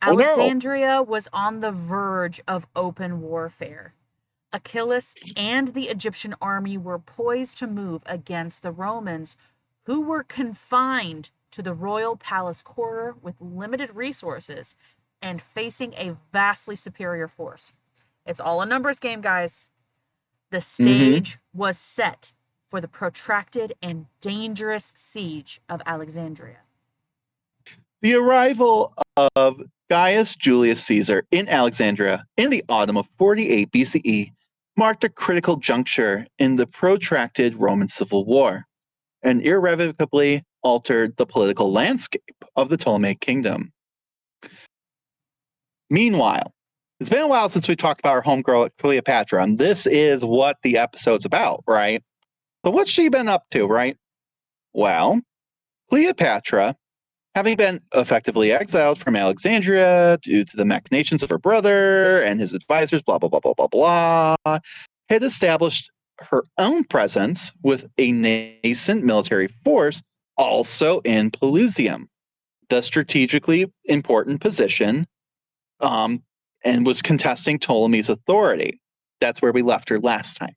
oh no, Alexandria was on the verge of open warfare. Achilles and the Egyptian army were poised to move against the Romans, who were confined to the royal palace quarter with limited resources and facing a vastly superior force. It's all a numbers game, guys. The stage was set for the protracted and dangerous siege of Alexandria. the arrival of Gaius Julius Caesar in Alexandria in the autumn of 48 BCE marked a critical juncture in the protracted Roman Civil War and irrevocably altered the political landscape of the Ptolemaic kingdom. Meanwhile, it's been a while since we talked about our homegirl Cleopatra, and this is what the episode's about, right? So what's she been up to, right? Well, Cleopatra, having been effectively exiled from Alexandria due to the machinations of her brother and his advisors, blah, blah, blah, blah, blah, blah, had established her own presence with a nascent military force also in Pelusium, the strategically important position, and was contesting Ptolemy's authority. That's where we left her last time.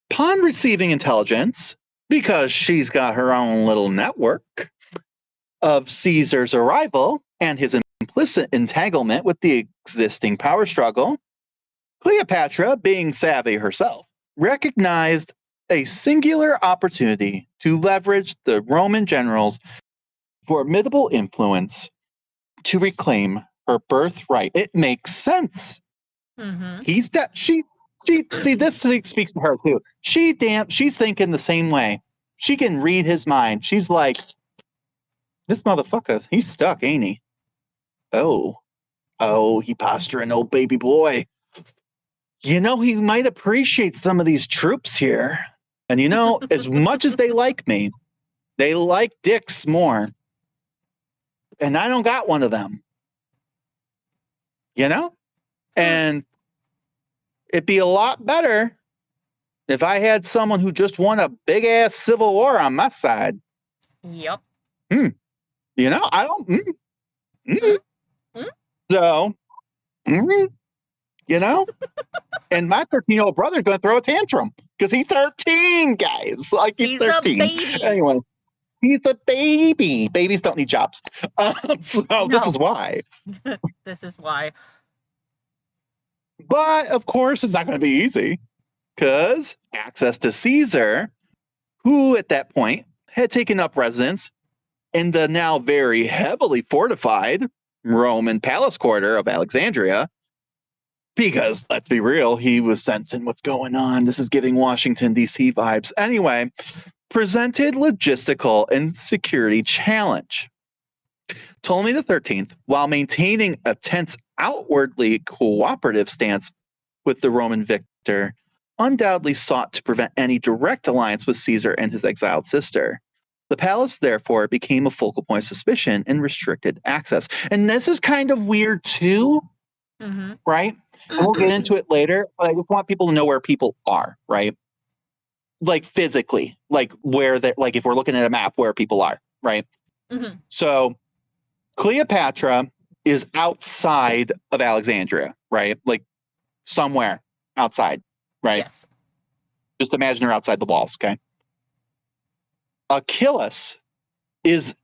Upon receiving intelligence, because she's got her own little network, of Caesar's arrival and his implicit entanglement with the existing power struggle, Cleopatra, being savvy herself, recognized a singular opportunity to leverage the Roman general's formidable influence to reclaim her birthright. It makes sense. Mm-hmm. He's that she see this speaks to her too. She's thinking the same way. She can read his mind. She's like, this motherfucker, he's stuck, ain't he? Oh, he posturing old baby boy. He might appreciate some of these troops here. And as much as they like me, they like dicks more. And I don't got one of them. And it'd be a lot better if I had someone who just won a big ass civil war on my side. Yep. I don't. Mm. So, and my 13-year-old brother's going to throw a tantrum because he's 13, guys. Like he's 13. A baby. Anyway, he's a baby. Babies don't need jobs. This is why. This is why. But of course, it's not going to be easy because access to Caesar, who at that point had taken up residence in the now very heavily fortified Roman palace quarter of Alexandria, because let's be real, he was sensing what's going on. This is giving Washington, D.C. vibes. Anyway, presented logistical and security challenge. Ptolemy XIII, while maintaining a tense, outwardly cooperative stance with the Roman victor, undoubtedly sought to prevent any direct alliance with Caesar and his exiled sister. The palace, therefore, became a focal point of suspicion and restricted access. And this is kind of weird, too, right? And we'll get into it later, but I just want people to know where people are, right? Like physically, like where they're, like if we're looking at a map, where people are, right? Mm-hmm. So Cleopatra is outside of Alexandria, right? Like somewhere outside, right? Yes. Just imagine her outside the walls, okay? Achilles is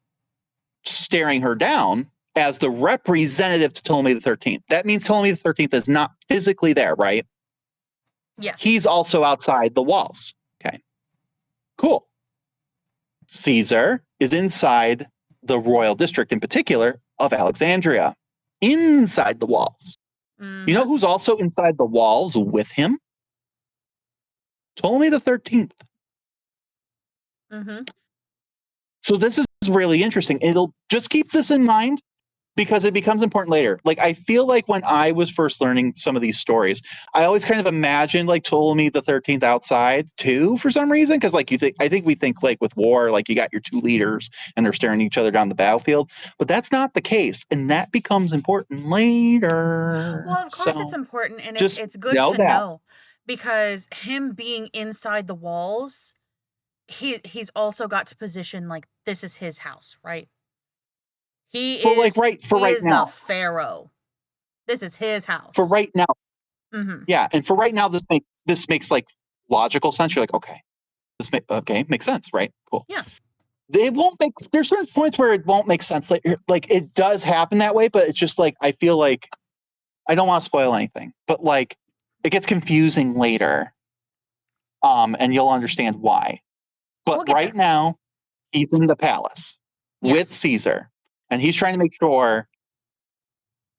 staring her down as the representative to Ptolemy XIII. That means Ptolemy XIII is not physically there, right? Yes. He's also outside the walls. Okay. Cool. Caesar is inside the royal district, in particular, of Alexandria, inside the walls. Mm-hmm. You know who's also inside the walls with him? Ptolemy XIII. Mm-hmm. So this is really interesting. It'll just keep this in mind because it becomes important later. Like I feel like when I was first learning some of these stories, I always kind of imagined like Ptolemy the 13th outside too for some reason. Cause like I think we think like with war, like you got your two leaders and they're staring each other down the battlefield, but that's not the case. And that becomes important later. Well, of course it's important, and just it's good know to that. know because him being inside the walls, he's also got to position like this is his house, right? He is now. the pharaoh. This is his house. For right now. Mm-hmm. Yeah, and for right now, this makes like logical sense. You're like, okay, makes sense, right? Cool. Yeah. It won't make. There's certain points where it won't make sense. Like it does happen that way, but it's just like I feel like I don't want to spoil anything, but like it gets confusing later, and you'll understand why. But right now, he's in the palace with Caesar, and he's trying to make sure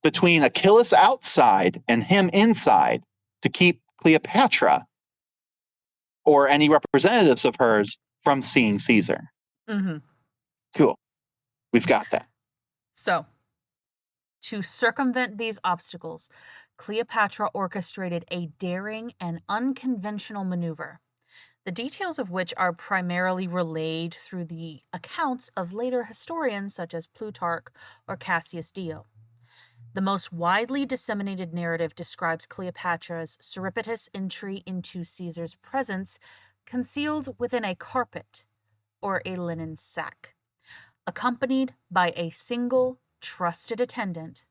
between Achilles outside and him inside to keep Cleopatra or any representatives of hers from seeing Caesar. Mm-hmm. Cool. We've got that. So, to circumvent these obstacles, Cleopatra orchestrated a daring and unconventional maneuver, the details of which are primarily relayed through the accounts of later historians such as Plutarch or Cassius Dio. The most widely disseminated narrative describes Cleopatra's surreptitious entry into Caesar's presence concealed within a carpet or a linen sack, accompanied by a single trusted attendant,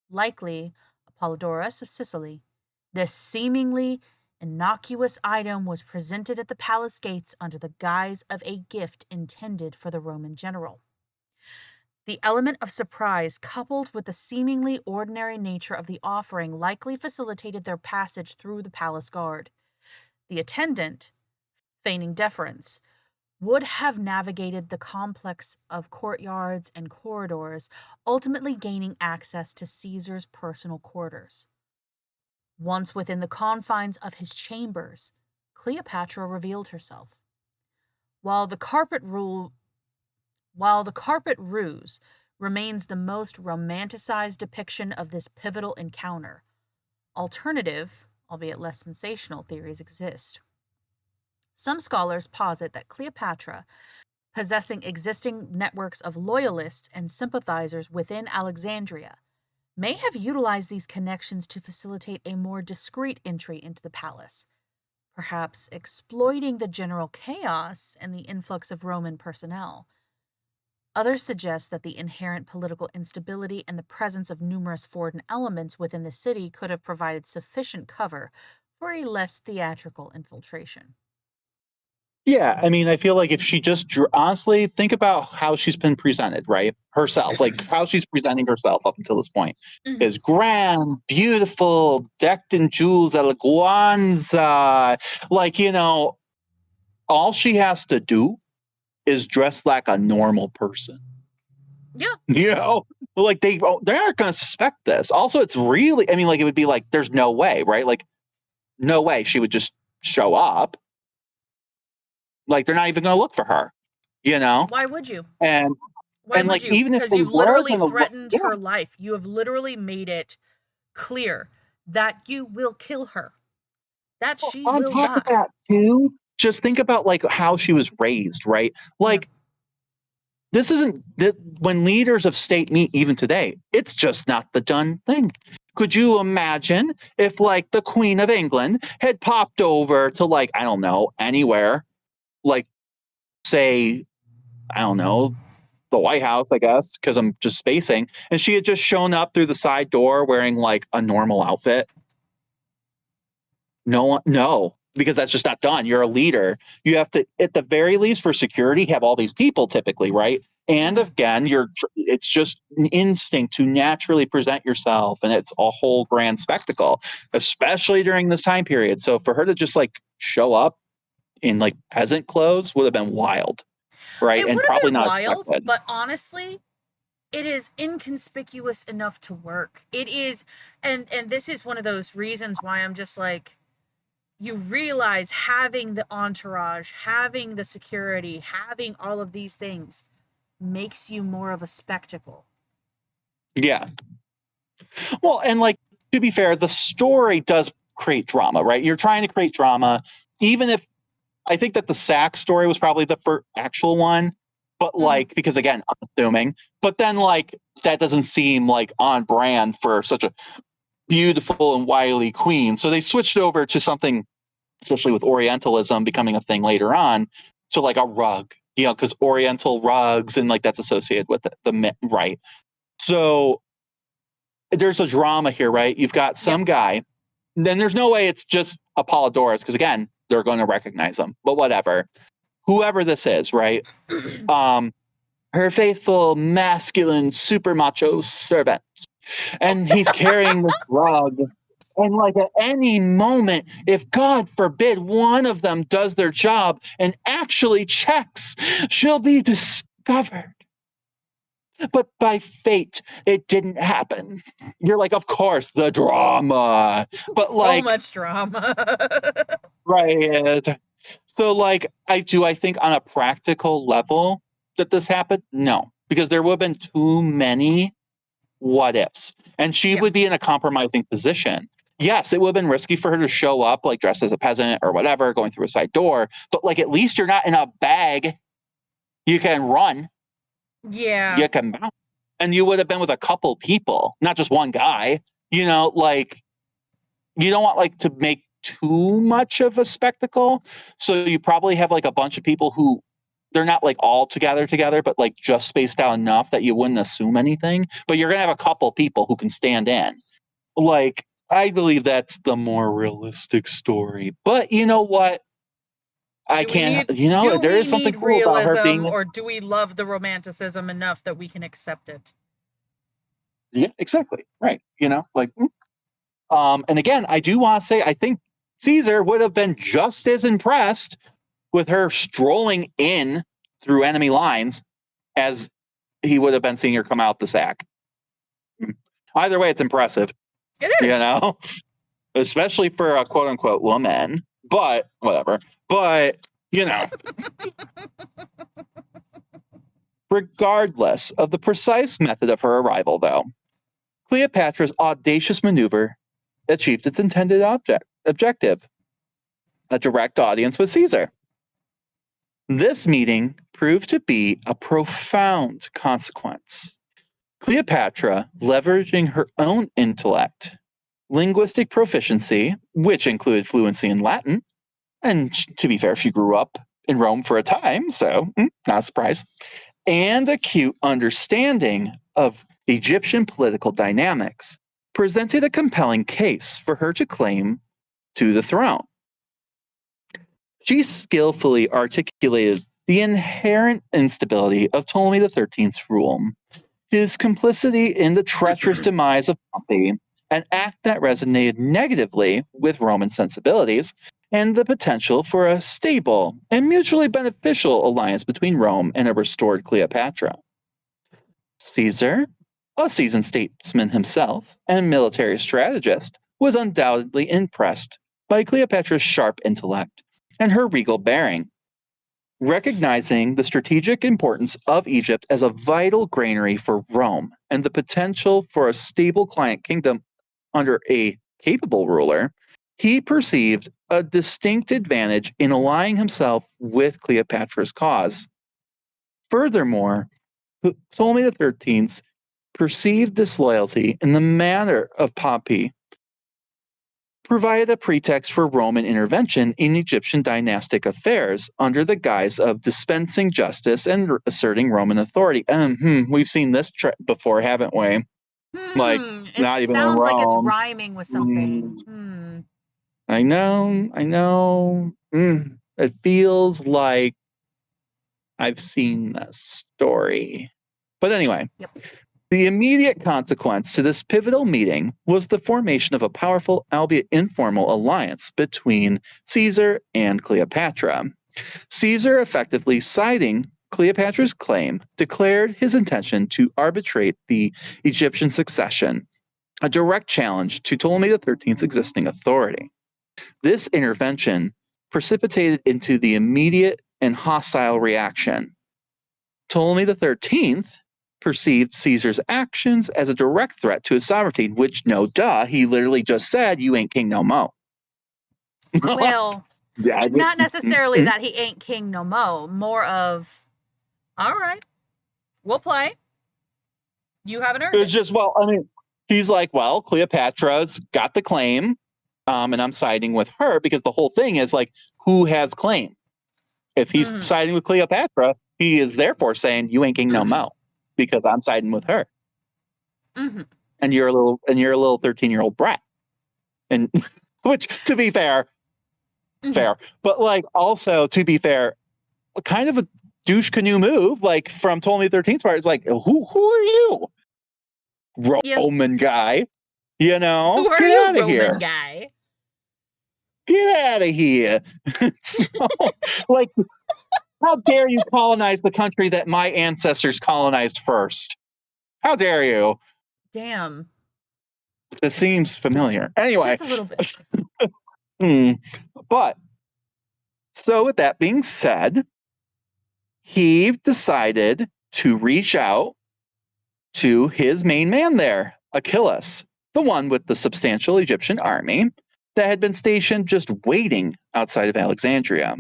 likely Apollodorus of Sicily. This seemingly innocuous item was presented at the palace gates under the guise of a gift intended for the Roman general. The element of surprise, coupled with the seemingly ordinary nature of the offering, likely facilitated their passage through the palace guard. The attendant, feigning deference, would have navigated the complex of courtyards and corridors, ultimately gaining access to Caesar's personal quarters. Once within the confines of his chambers, Cleopatra revealed herself. While the carpet ruse remains the most romanticized depiction of this pivotal encounter, alternative, albeit less sensational, theories exist. Some scholars posit that Cleopatra, possessing existing networks of loyalists and sympathizers within Alexandria, may have utilized these connections to facilitate a more discreet entry into the palace, perhaps exploiting the general chaos and the influx of Roman personnel. Others suggest that the inherent political instability and the presence of numerous foreign elements within the city could have provided sufficient cover for a less theatrical infiltration. Yeah, I mean, I feel like if she just honestly think about how she's been presented, right? Herself, like how she's presenting herself up until this point is grand, beautiful, decked in jewels, eleganza. Like, all she has to do is dress like a normal person. Yeah. Like they aren't going to suspect this. Also, it's really, I mean, like it would be like, there's no way, right? Like, no way she would just show up. Like they're not even going to look for her, Why would you? And Why would like you? even if Because they you've were literally going to look, threatened her life. You have literally made it clear that you will kill her, that she on will top of die. that too, just think about like how she was raised, right? Like this isn't when leaders of state meet even today, it's just not the done thing. Could you imagine if like the Queen of England had popped over to like, I don't know, anywhere, like say, I don't know, the White House, I guess, because I'm just spacing, and she had just shown up through the side door wearing like a normal outfit? No, because that's just not done. You're a leader. You have to, at the very least, for security, have all these people typically, right? And again, it's just an instinct to naturally present yourself, and it's a whole grand spectacle, especially during this time period. So for her to just like show up in like peasant clothes would have been wild, right? It And would have probably been not wild, expected. but honestly, it is inconspicuous enough to work. It is, and this is one of those reasons why I'm just like, you realize having the entourage, having the security, having all of these things makes you more of a spectacle. Yeah. Well, and like to be fair, the story does create drama, right? You're trying to create drama, even if I think that the sack story was probably the first actual one, but like because again, I'm assuming, but then like that doesn't seem like on brand for such a beautiful and wily queen. So they switched over to something, especially with Orientalism becoming a thing later on, to like a rug, because Oriental rugs and like that's associated with the right. So there's a drama here, right? You've got some guy, then there's no way it's just Apollodorus, because again, they're going to recognize him, but whatever. Whoever this is, right? Her faithful, masculine, super macho servant. And he's carrying this rug. And like at any moment, if God forbid one of them does their job and actually checks, she'll be discovered. But by fate, it didn't happen. You're like, of course, the drama. But So like, much drama. right. So like, I think on a practical level that this happened? No, because there would have been too many what ifs. And she would be in a compromising position. Yes, it would have been risky for her to show up like dressed as a peasant or whatever, going through a side door, but like at least you're not in a bag. You can run, Yeah. you can bounce. And you would have been with a couple people, not just one guy. Like you don't want like to make too much of a spectacle. So you probably have like a bunch of people who they're not like all together, but like just spaced out enough that you wouldn't assume anything. But you're gonna have a couple people who can stand in. Like I believe that's the more realistic story. But you know what? I Do we can't. need do There we is something need cool about her realism, being. or do we love the romanticism enough that we can accept it? Yeah, exactly. Right. Like. And again, I do want to say I think Caesar would have been just as impressed with her strolling in through enemy lines as he would have been seeing her come out the sack. Either way, it's impressive. It is. You know, especially for a quote unquote woman, but whatever. But, you know, regardless of the precise method of her arrival, though, Cleopatra's audacious maneuver achieved its intended objective, a direct audience with Caesar. This meeting proved to be a profound consequence. Cleopatra, leveraging her own intellect, linguistic proficiency, which included fluency in Latin, and to be fair, she grew up in Rome for a time, so not a surprise, and acute understanding of Egyptian political dynamics, presented a compelling case for her to claim to the throne. She skillfully articulated the inherent instability of Ptolemy XIII's rule, his complicity in the treacherous demise of Pompey, an act that resonated negatively with Roman sensibilities, and the potential for a stable and mutually beneficial alliance between Rome and a restored Cleopatra. Caesar, a seasoned statesman himself and military strategist, was undoubtedly impressed by Cleopatra's sharp intellect and her regal bearing. Recognizing the strategic importance of Egypt as a vital granary for Rome and the potential for a stable client kingdom under a capable ruler, he perceived a distinct advantage in allying himself with Cleopatra's cause. Furthermore, Ptolemy XIII perceived this loyalty in the manner of Pompey provided a pretext for Roman intervention in Egyptian dynastic affairs under the guise of dispensing justice and asserting Roman authority. We've seen this before, haven't we? Like, not even in sounds like it's Rome. rhyming with something. I know. It feels like I've seen this story. But anyway, Yep. The immediate consequence to this pivotal meeting was the formation of a powerful, albeit informal, alliance between Caesar and Cleopatra. Caesar, effectively citing Cleopatra's claim, declared his intention to arbitrate the Egyptian succession, a direct challenge to Ptolemy XIII's existing authority. This intervention precipitated into the immediate and hostile reaction. Ptolemy XIII perceived Caesar's actions as a direct threat to his sovereignty, which, no duh, he literally just said, "You ain't king no mo." Well, not necessarily that he ain't king no mo, more of, all right, we'll play. You haven't earned it. It's just, well, I mean, he's like, well, Cleopatra's got the claim, and I'm siding with her, because the whole thing is like, who has claim? If he's siding with Cleopatra, he is therefore saying, you ain't king no mo, because I'm siding with her. And you're a little 13-year-old brat. And which, to be fair, but like, also to be fair, kind of a douche canoe move, like from Ptolemy XIII's part. It's like, who are you, Roman guy? You know, who are get you, out of here, guy? Get out of here! So, like, how dare you colonize the country that my ancestors colonized first? How dare you? Damn. This seems familiar. Anyway, just a little bit. But so, with that being said, he decided to reach out to his main man there, Achilles, the one with the substantial Egyptian army that had been stationed just waiting outside of Alexandria.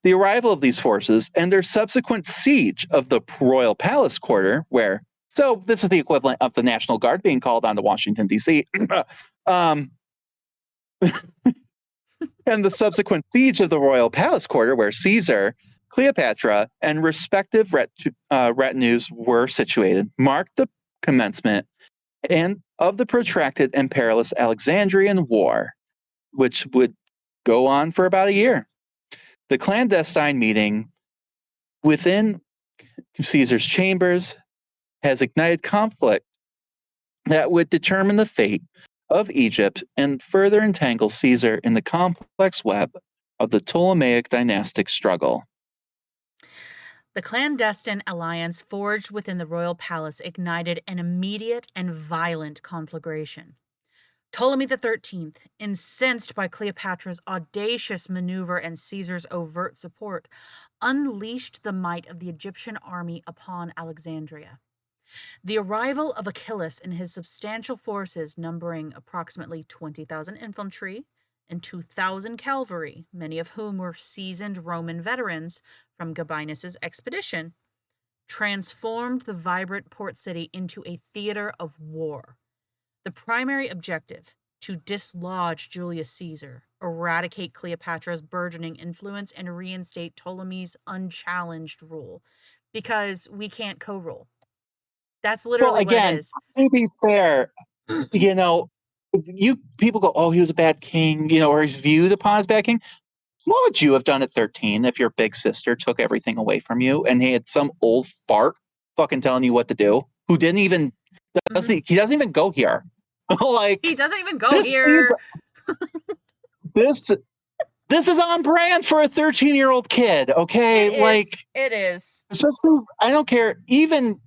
The arrival of these forces and their subsequent siege of the royal palace quarter, so this is the equivalent of the National Guard being called on to Washington, D.C., and the subsequent siege of the royal palace quarter, where Caesar, Cleopatra, and respective retinues were situated, marked the commencement of the protracted and perilous Alexandrian War, which would go on for about a year. The clandestine meeting within Caesar's chambers has ignited conflict that would determine the fate of Egypt and further entangle Caesar in the complex web of the Ptolemaic dynastic struggle. The clandestine alliance forged within the royal palace ignited an immediate and violent conflagration. Ptolemy XIII, incensed by Cleopatra's audacious maneuver and Caesar's overt support, unleashed the might of the Egyptian army upon Alexandria. The arrival of Achilles and his substantial forces, numbering approximately 20,000 infantry and 2,000 cavalry, many of whom were seasoned Roman veterans from Gabinus's expedition, transformed the vibrant port city into a theater of war. The primary objective, to dislodge Julius Caesar, eradicate Cleopatra's burgeoning influence, and reinstate Ptolemy's unchallenged rule. Because we can't co-rule. That's literally what it is. To be fair, you people go, oh, he was a bad king, or he's viewed upon as a bad king. What would you have done at 13 if your big sister took everything away from you and he had some old fart fucking telling you what to do? Who didn't even he doesn't even go here. Like, he doesn't even go here. This is on brand for a 13-year-old kid, okay? It is. Especially, I don't care, even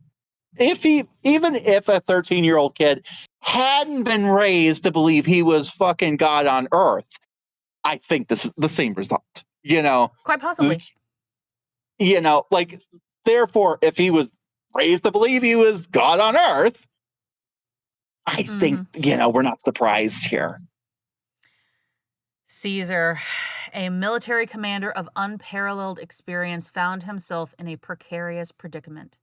if a 13-year-old kid hadn't been raised to believe he was fucking God on earth, I think this is the same result, Quite possibly. Therefore, if he was raised to believe he was God on earth, I think, we're not surprised here. Caesar, a military commander of unparalleled experience, found himself in a precarious predicament.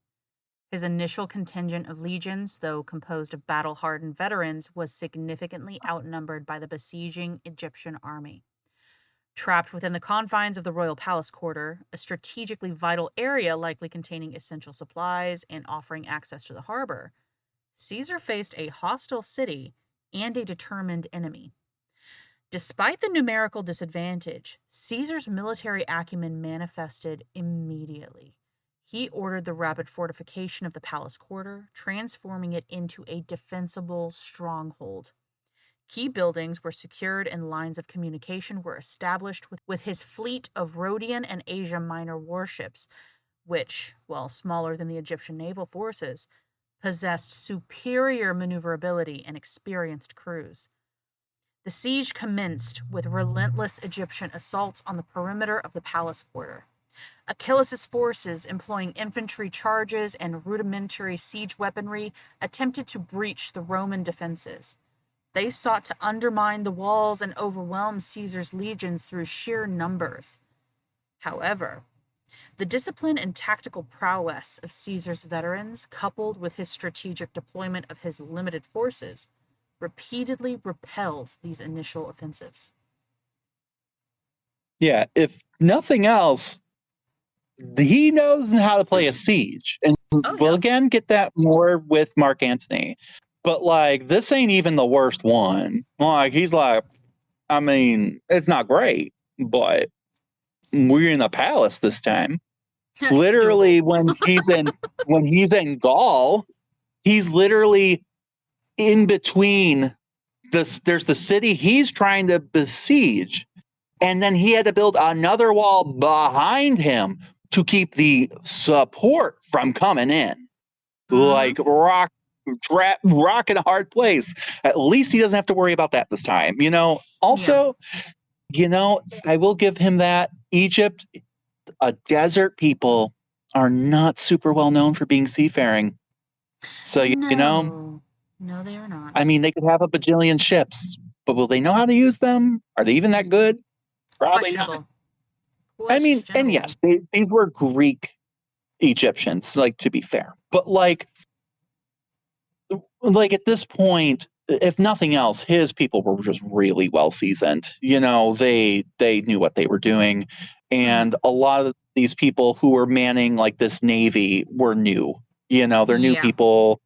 His initial contingent of legions, though composed of battle-hardened veterans, was significantly outnumbered by the besieging Egyptian army. Trapped within the confines of the royal palace quarter, a strategically vital area likely containing essential supplies and offering access to the harbor, Caesar faced a hostile city and a determined enemy. Despite the numerical disadvantage, Caesar's military acumen manifested immediately. He ordered the rapid fortification of the palace quarter, transforming it into a defensible stronghold. Key buildings were secured and lines of communication were established with his fleet of Rhodian and Asia Minor warships, which, while smaller than the Egyptian naval forces, possessed superior maneuverability and experienced crews. The siege commenced with relentless Egyptian assaults on the perimeter of the palace quarter. Achilles' forces, employing infantry charges and rudimentary siege weaponry, attempted to breach the Roman defenses. They sought to undermine the walls and overwhelm Caesar's legions through sheer numbers. However, the discipline and tactical prowess of Caesar's veterans, coupled with his strategic deployment of his limited forces, repeatedly repelled these initial offensives. Yeah, if nothing else, he knows how to play a siege. And we'll again get that more with Mark Antony. But this ain't even the worst one. He's it's not great, but we're in a palace this time. Literally, when he's in Gaul, he's literally in between there's the city he's trying to besiege, and then he had to build another wall behind him to keep the support from coming in. Rock in a hard place. At least he doesn't have to worry about that this time. Also, I will give him that. Egypt, a desert people, are not super well known for being seafaring. So, No, they are not. I mean, they could have a bajillion ships, but will they know how to use them? Are they even that good? Probably not. I mean, and yes, these were Greek Egyptians, to be fair. But at this point, if nothing else, his people were just really well seasoned. They knew what they were doing. And a lot of these people who were manning this navy were new. They're new people.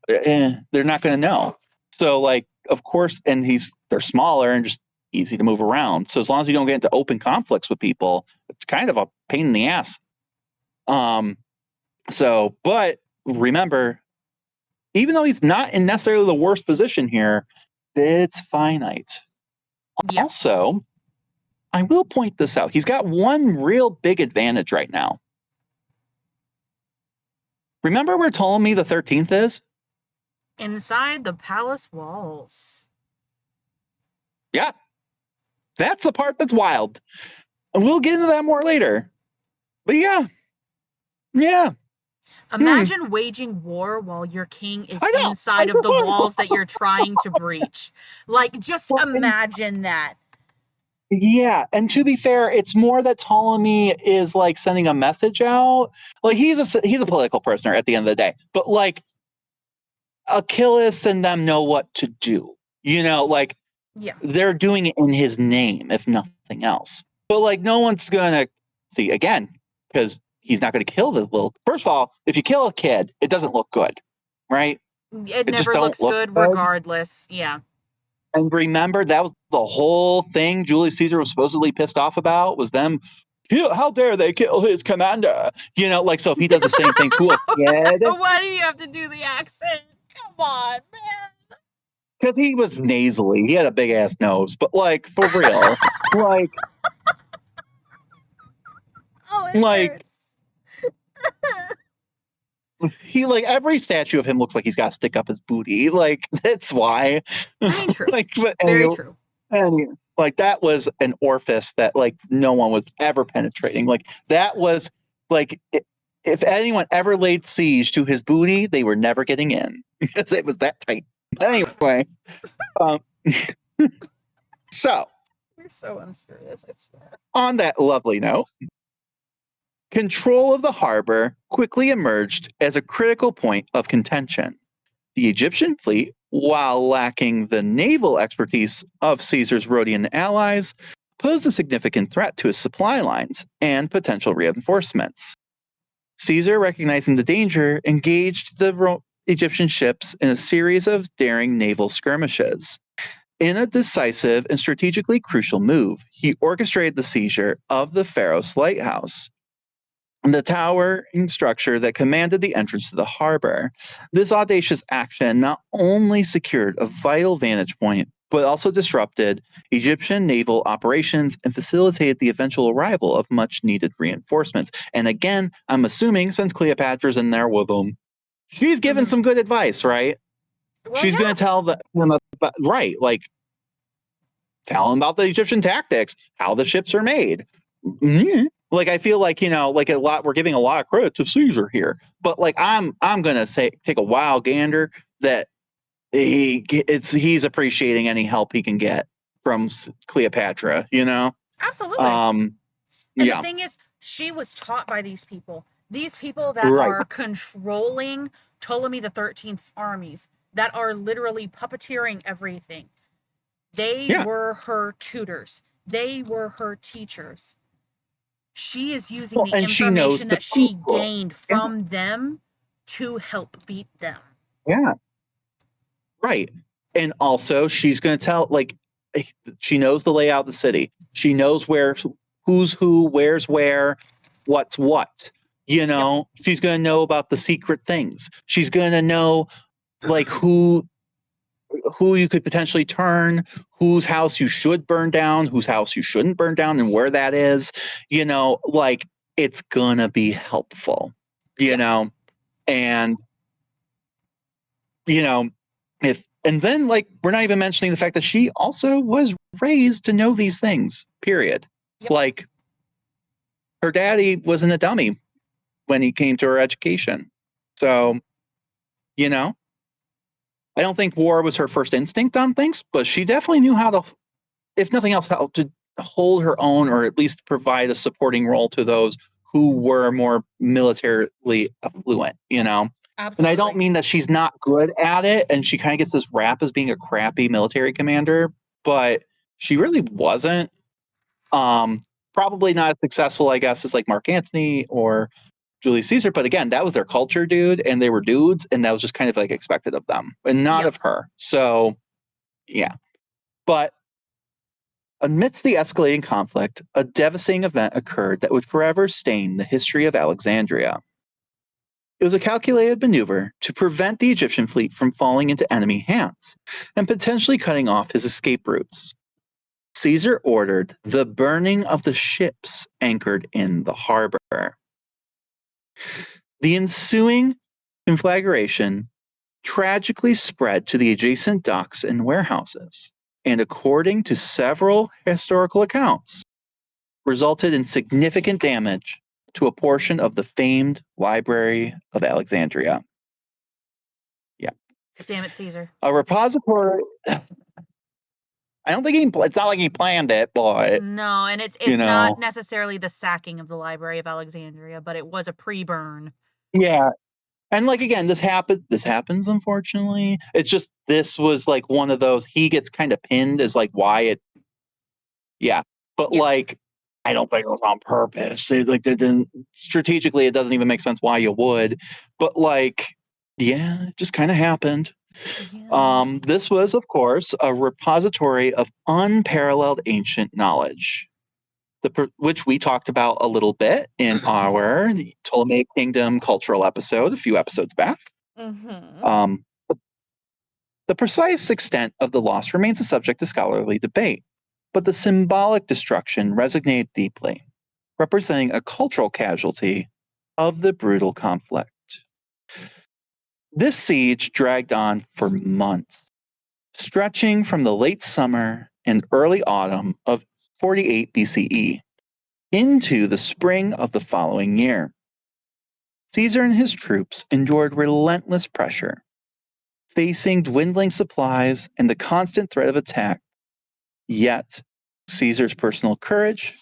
They're not going to know. So of course, and they're smaller and just easy to move around. So as long as you don't get into open conflicts with people, it's kind of a pain in the ass. But remember, even though he's not in necessarily the worst position here, it's finite. Yeah. Also, I will point this out. He's got one real big advantage right now. Remember where Ptolemy the 13th is? Inside the palace walls. Yeah. That's the part that's wild. And we'll get into that more later. But yeah. Yeah. Imagine waging war while your king is I know. inside of the walls that you're trying to breach. Like, just imagine that. Yeah, and to be fair, it's more that Ptolemy is like sending a message out. Like he's a political prisoner at the end of the day, but like Achilles and them know what to do. You know, like Yeah. they're doing it in his name, if nothing else. But like no one's gonna see again because he's not gonna kill the little. First of all, if you kill a kid, it doesn't look good, right? It It just never don't looks look good good. regardless. Yeah. And remember, that was the whole thing Julius Caesar was supposedly pissed off about was them. How dare they kill his commander? You know, like, so if he does the same thing to a kid, Why do you have to do the accent? Come on, man. because he was nasally, he had a big ass nose, but like, for real, like, Oh, it like, hurts. he, like, every statue of him looks like he's got to stick up his booty. Like, that's why. I mean, true. Like, but Very true. like, that was an orifice that, like, no one was ever penetrating. Like, that was, like, if anyone ever laid siege to his booty, they were never getting in because it was that tight. Anyway, um, so You're so unserious, I swear. on that lovely note, control of the harbor quickly emerged as a critical point of contention. The Egyptian fleet, while lacking the naval expertise of Caesar's Rhodian allies, posed a significant threat to his supply lines and potential reinforcements. Caesar, recognizing the danger, engaged the Egyptian ships in a series of daring naval skirmishes. In a decisive and strategically crucial move, he orchestrated the seizure of the Pharos lighthouse, the towering structure that commanded the entrance to the harbor. This audacious action not only secured a vital vantage point, but also disrupted Egyptian naval operations and facilitated the eventual arrival of much needed reinforcements. And again, I'm assuming since Cleopatra's in there with them, she's given some good advice, right? Well, She's yeah. going to tell them, right, like, tell them about the Egyptian tactics, how the ships are made. Like, I feel like, you know, like we're giving a lot of credit to Caesar here, but like I'm gonna take a wild gander that he's appreciating any help he can get from Cleopatra, you know. Absolutely. And the thing is, she was taught by these people that Right. are controlling Ptolemy the 13th's armies, that are literally puppeteering everything. They were her tutors. They were her teachers. She is using the And she knows information the that she people. gained from them to help beat them. Yeah. Right. And also she's going to tell, like, she knows the layout of the city. She knows who's who, where's where, what's what. You know, she's going to know about the secret things. She's going to know, like, who you could potentially turn, whose house you should burn down, whose house you shouldn't burn down, and where that is. You know, like, it's going to be helpful, you know, and, you know, and then, like, we're not even mentioning the fact that she also was raised to know these things, period. Like, her daddy wasn't a dummy when he came to her education. So, you know, I don't think war was her first instinct on things, but she definitely knew how to, if nothing else, how to hold her own, or at least provide a supporting role to those who were more militarily affluent, you know? Absolutely. And I don't mean that she's not good at it and she kind of gets this rap as being a crappy military commander, but she really wasn't. Probably not as successful, I guess, as like Mark Antony or Julius Caesar. But again, that was their culture, dude, and they were dudes, and that was just kind of like expected of them and not of her. So, yeah. But amidst the escalating conflict, a devastating event occurred that would forever stain the history of Alexandria. It was a calculated maneuver to prevent the Egyptian fleet from falling into enemy hands and potentially cutting off his escape routes. Caesar ordered the burning of the ships anchored in the harbor. The ensuing conflagration tragically spread to the adjacent docks and warehouses, and according to several historical accounts, resulted in significant damage to a portion of the famed Library of Alexandria. Yeah. Damn it, Caesar. A repository. I don't think it's not like he planned it, but no, and it's not necessarily the sacking of the Library of Alexandria, but it was a pre-burn. Yeah. And like again, this happens unfortunately. It's just this was like one of those he gets kind of pinned as like why it. Yeah. But like I don't think it was on purpose. Like they didn't strategically it doesn't even make sense why you would. But like yeah, it just kind of happened. Yeah. This was, of course, a repository of unparalleled ancient knowledge, which we talked about a little bit in our Ptolemaic Kingdom cultural episode a few episodes back. Mm-hmm. The precise extent of the loss remains a subject to scholarly debate, but the symbolic destruction resonated deeply, representing a cultural casualty of the brutal conflict. This siege dragged on for months, stretching from the late summer and early autumn of 48 BCE into the spring of the following year. Caesar and his troops endured relentless pressure, facing dwindling supplies and the constant threat of attack. Yet, Caesar's personal courage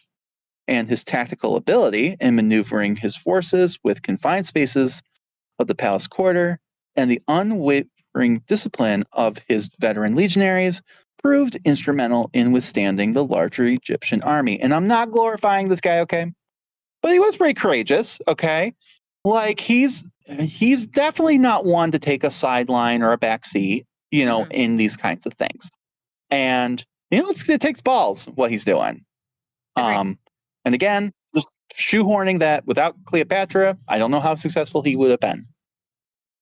and his tactical ability in maneuvering his forces with confined spaces of the palace quarter and the unwavering discipline of his veteran legionaries proved instrumental in withstanding the larger Egyptian army. And I'm not glorifying this guy, okay? But he was pretty courageous, okay? Like he's definitely not one to take a sideline or a back seat, in these kinds of things. And it takes balls what he's doing. Agreed. And again, just shoehorning that without Cleopatra, I don't know how successful he would have been.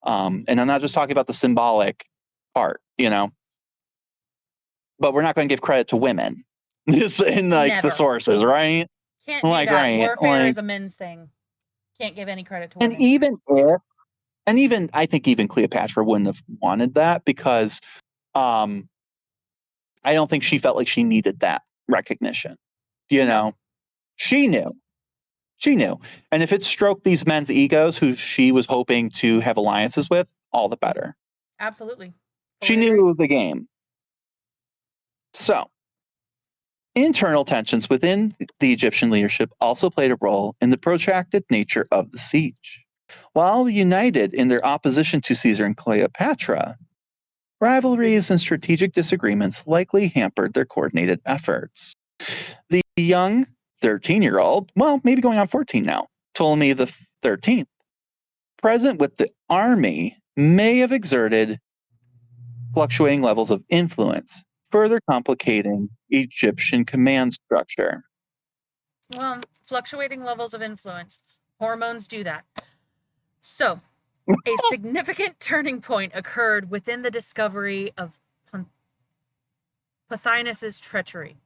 And I'm not just talking about the symbolic part, but we're not going to give credit to women in the sources, right? Can't do that. Right, warfare is a men's thing. Can't give any credit to women. And even I think even Cleopatra wouldn't have wanted that because I don't think she felt like she needed that recognition. No. She knew. And if it stroked these men's egos who she was hoping to have alliances with, all the better. Absolutely. She knew the game. So, internal tensions within the Egyptian leadership also played a role in the protracted nature of the siege. While united in their opposition to Caesar and Cleopatra, rivalries and strategic disagreements likely hampered their coordinated efforts. The young 13-year-old, well, maybe going on 14 now, Ptolemy the 13th, present with the army, may have exerted fluctuating levels of influence, further complicating Egyptian command structure. Well, fluctuating levels of influence. Hormones do that. So, a significant turning point occurred within the discovery of Pothinus's treachery.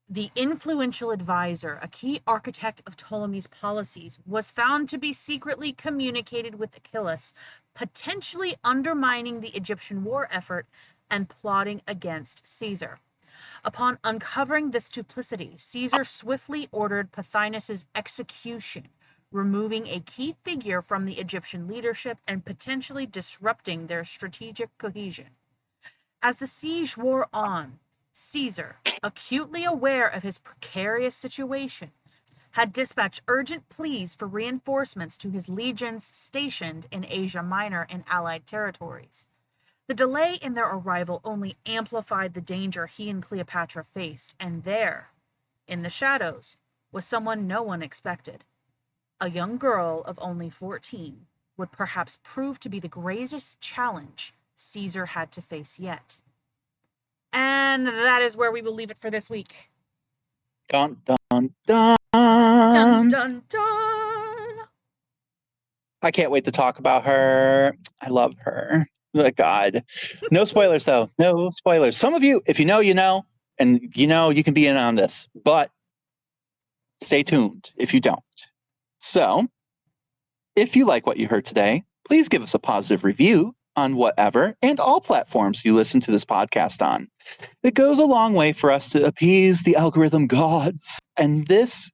The influential advisor, a key architect of Ptolemy's policies, was found to be secretly communicated with Achilles, potentially undermining the Egyptian war effort and plotting against Caesar. Upon uncovering this duplicity, Caesar swiftly ordered Pothinus's execution, removing a key figure from the Egyptian leadership and potentially disrupting their strategic cohesion. As the siege wore on, Caesar, acutely aware of his precarious situation, had dispatched urgent pleas for reinforcements to his legions stationed in Asia Minor and allied territories. The delay in their arrival only amplified the danger he and Cleopatra faced, and there, in the shadows, was someone no one expected. A young girl of only 14 would perhaps prove to be the greatest challenge Caesar had to face yet. And that is where we will leave it for this week. Dun, dun, dun. Dun, dun, dun. I can't wait to talk about her. I love her. Oh, God. No spoilers, though. No spoilers. Some of you, if you know, you know. And you can be in on this, but stay tuned if you don't. So, if you like what you heard today, please give us a positive review on whatever and all platforms you listen to this podcast on. It goes a long way for us to appease the algorithm gods, and this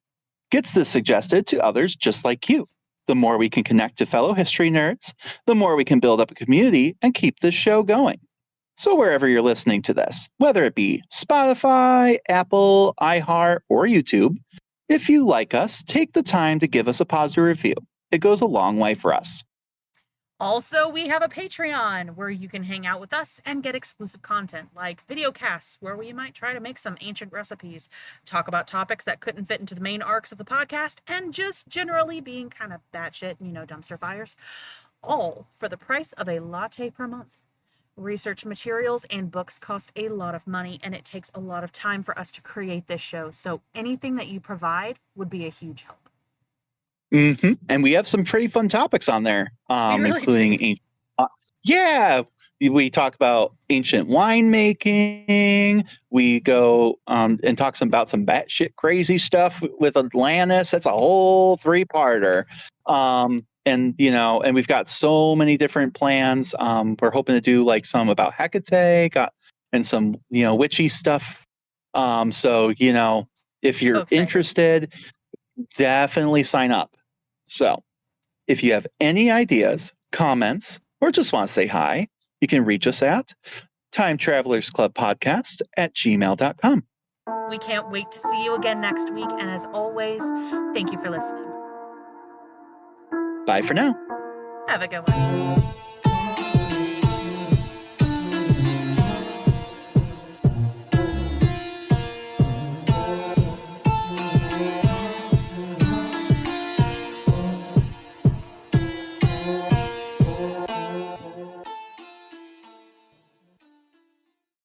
gets this suggested to others just like you. The more we can connect to fellow history nerds, the more we can build up a community and keep this show going. So wherever you're listening to this, whether it be Spotify, Apple, iHeart, or YouTube, if you like us, take the time to give us a positive review. It goes a long way for us. Also, we have a Patreon where you can hang out with us and get exclusive content like video casts where we might try to make some ancient recipes, talk about topics that couldn't fit into the main arcs of the podcast, and just generally being kind of batshit, dumpster fires. All for the price of a latte per month. Research materials and books cost a lot of money, and it takes a lot of time for us to create this show, so anything that you provide would be a huge help. Mm-hmm. And we have some pretty fun topics on there, including ancient. Yeah, we talk about ancient winemaking. We go and talk about some batshit crazy stuff with Atlantis. That's a whole 3-parter. And we've got so many different plans. We're hoping to do like some about Hecate, and some witchy stuff. So if you're interested, definitely sign up. So if you have any ideas, comments, or just want to say hi, you can reach us at timetravelersclubpodcast@gmail.com. We can't wait to see you again next week. And as always, thank you for listening. Bye for now. Have a good one.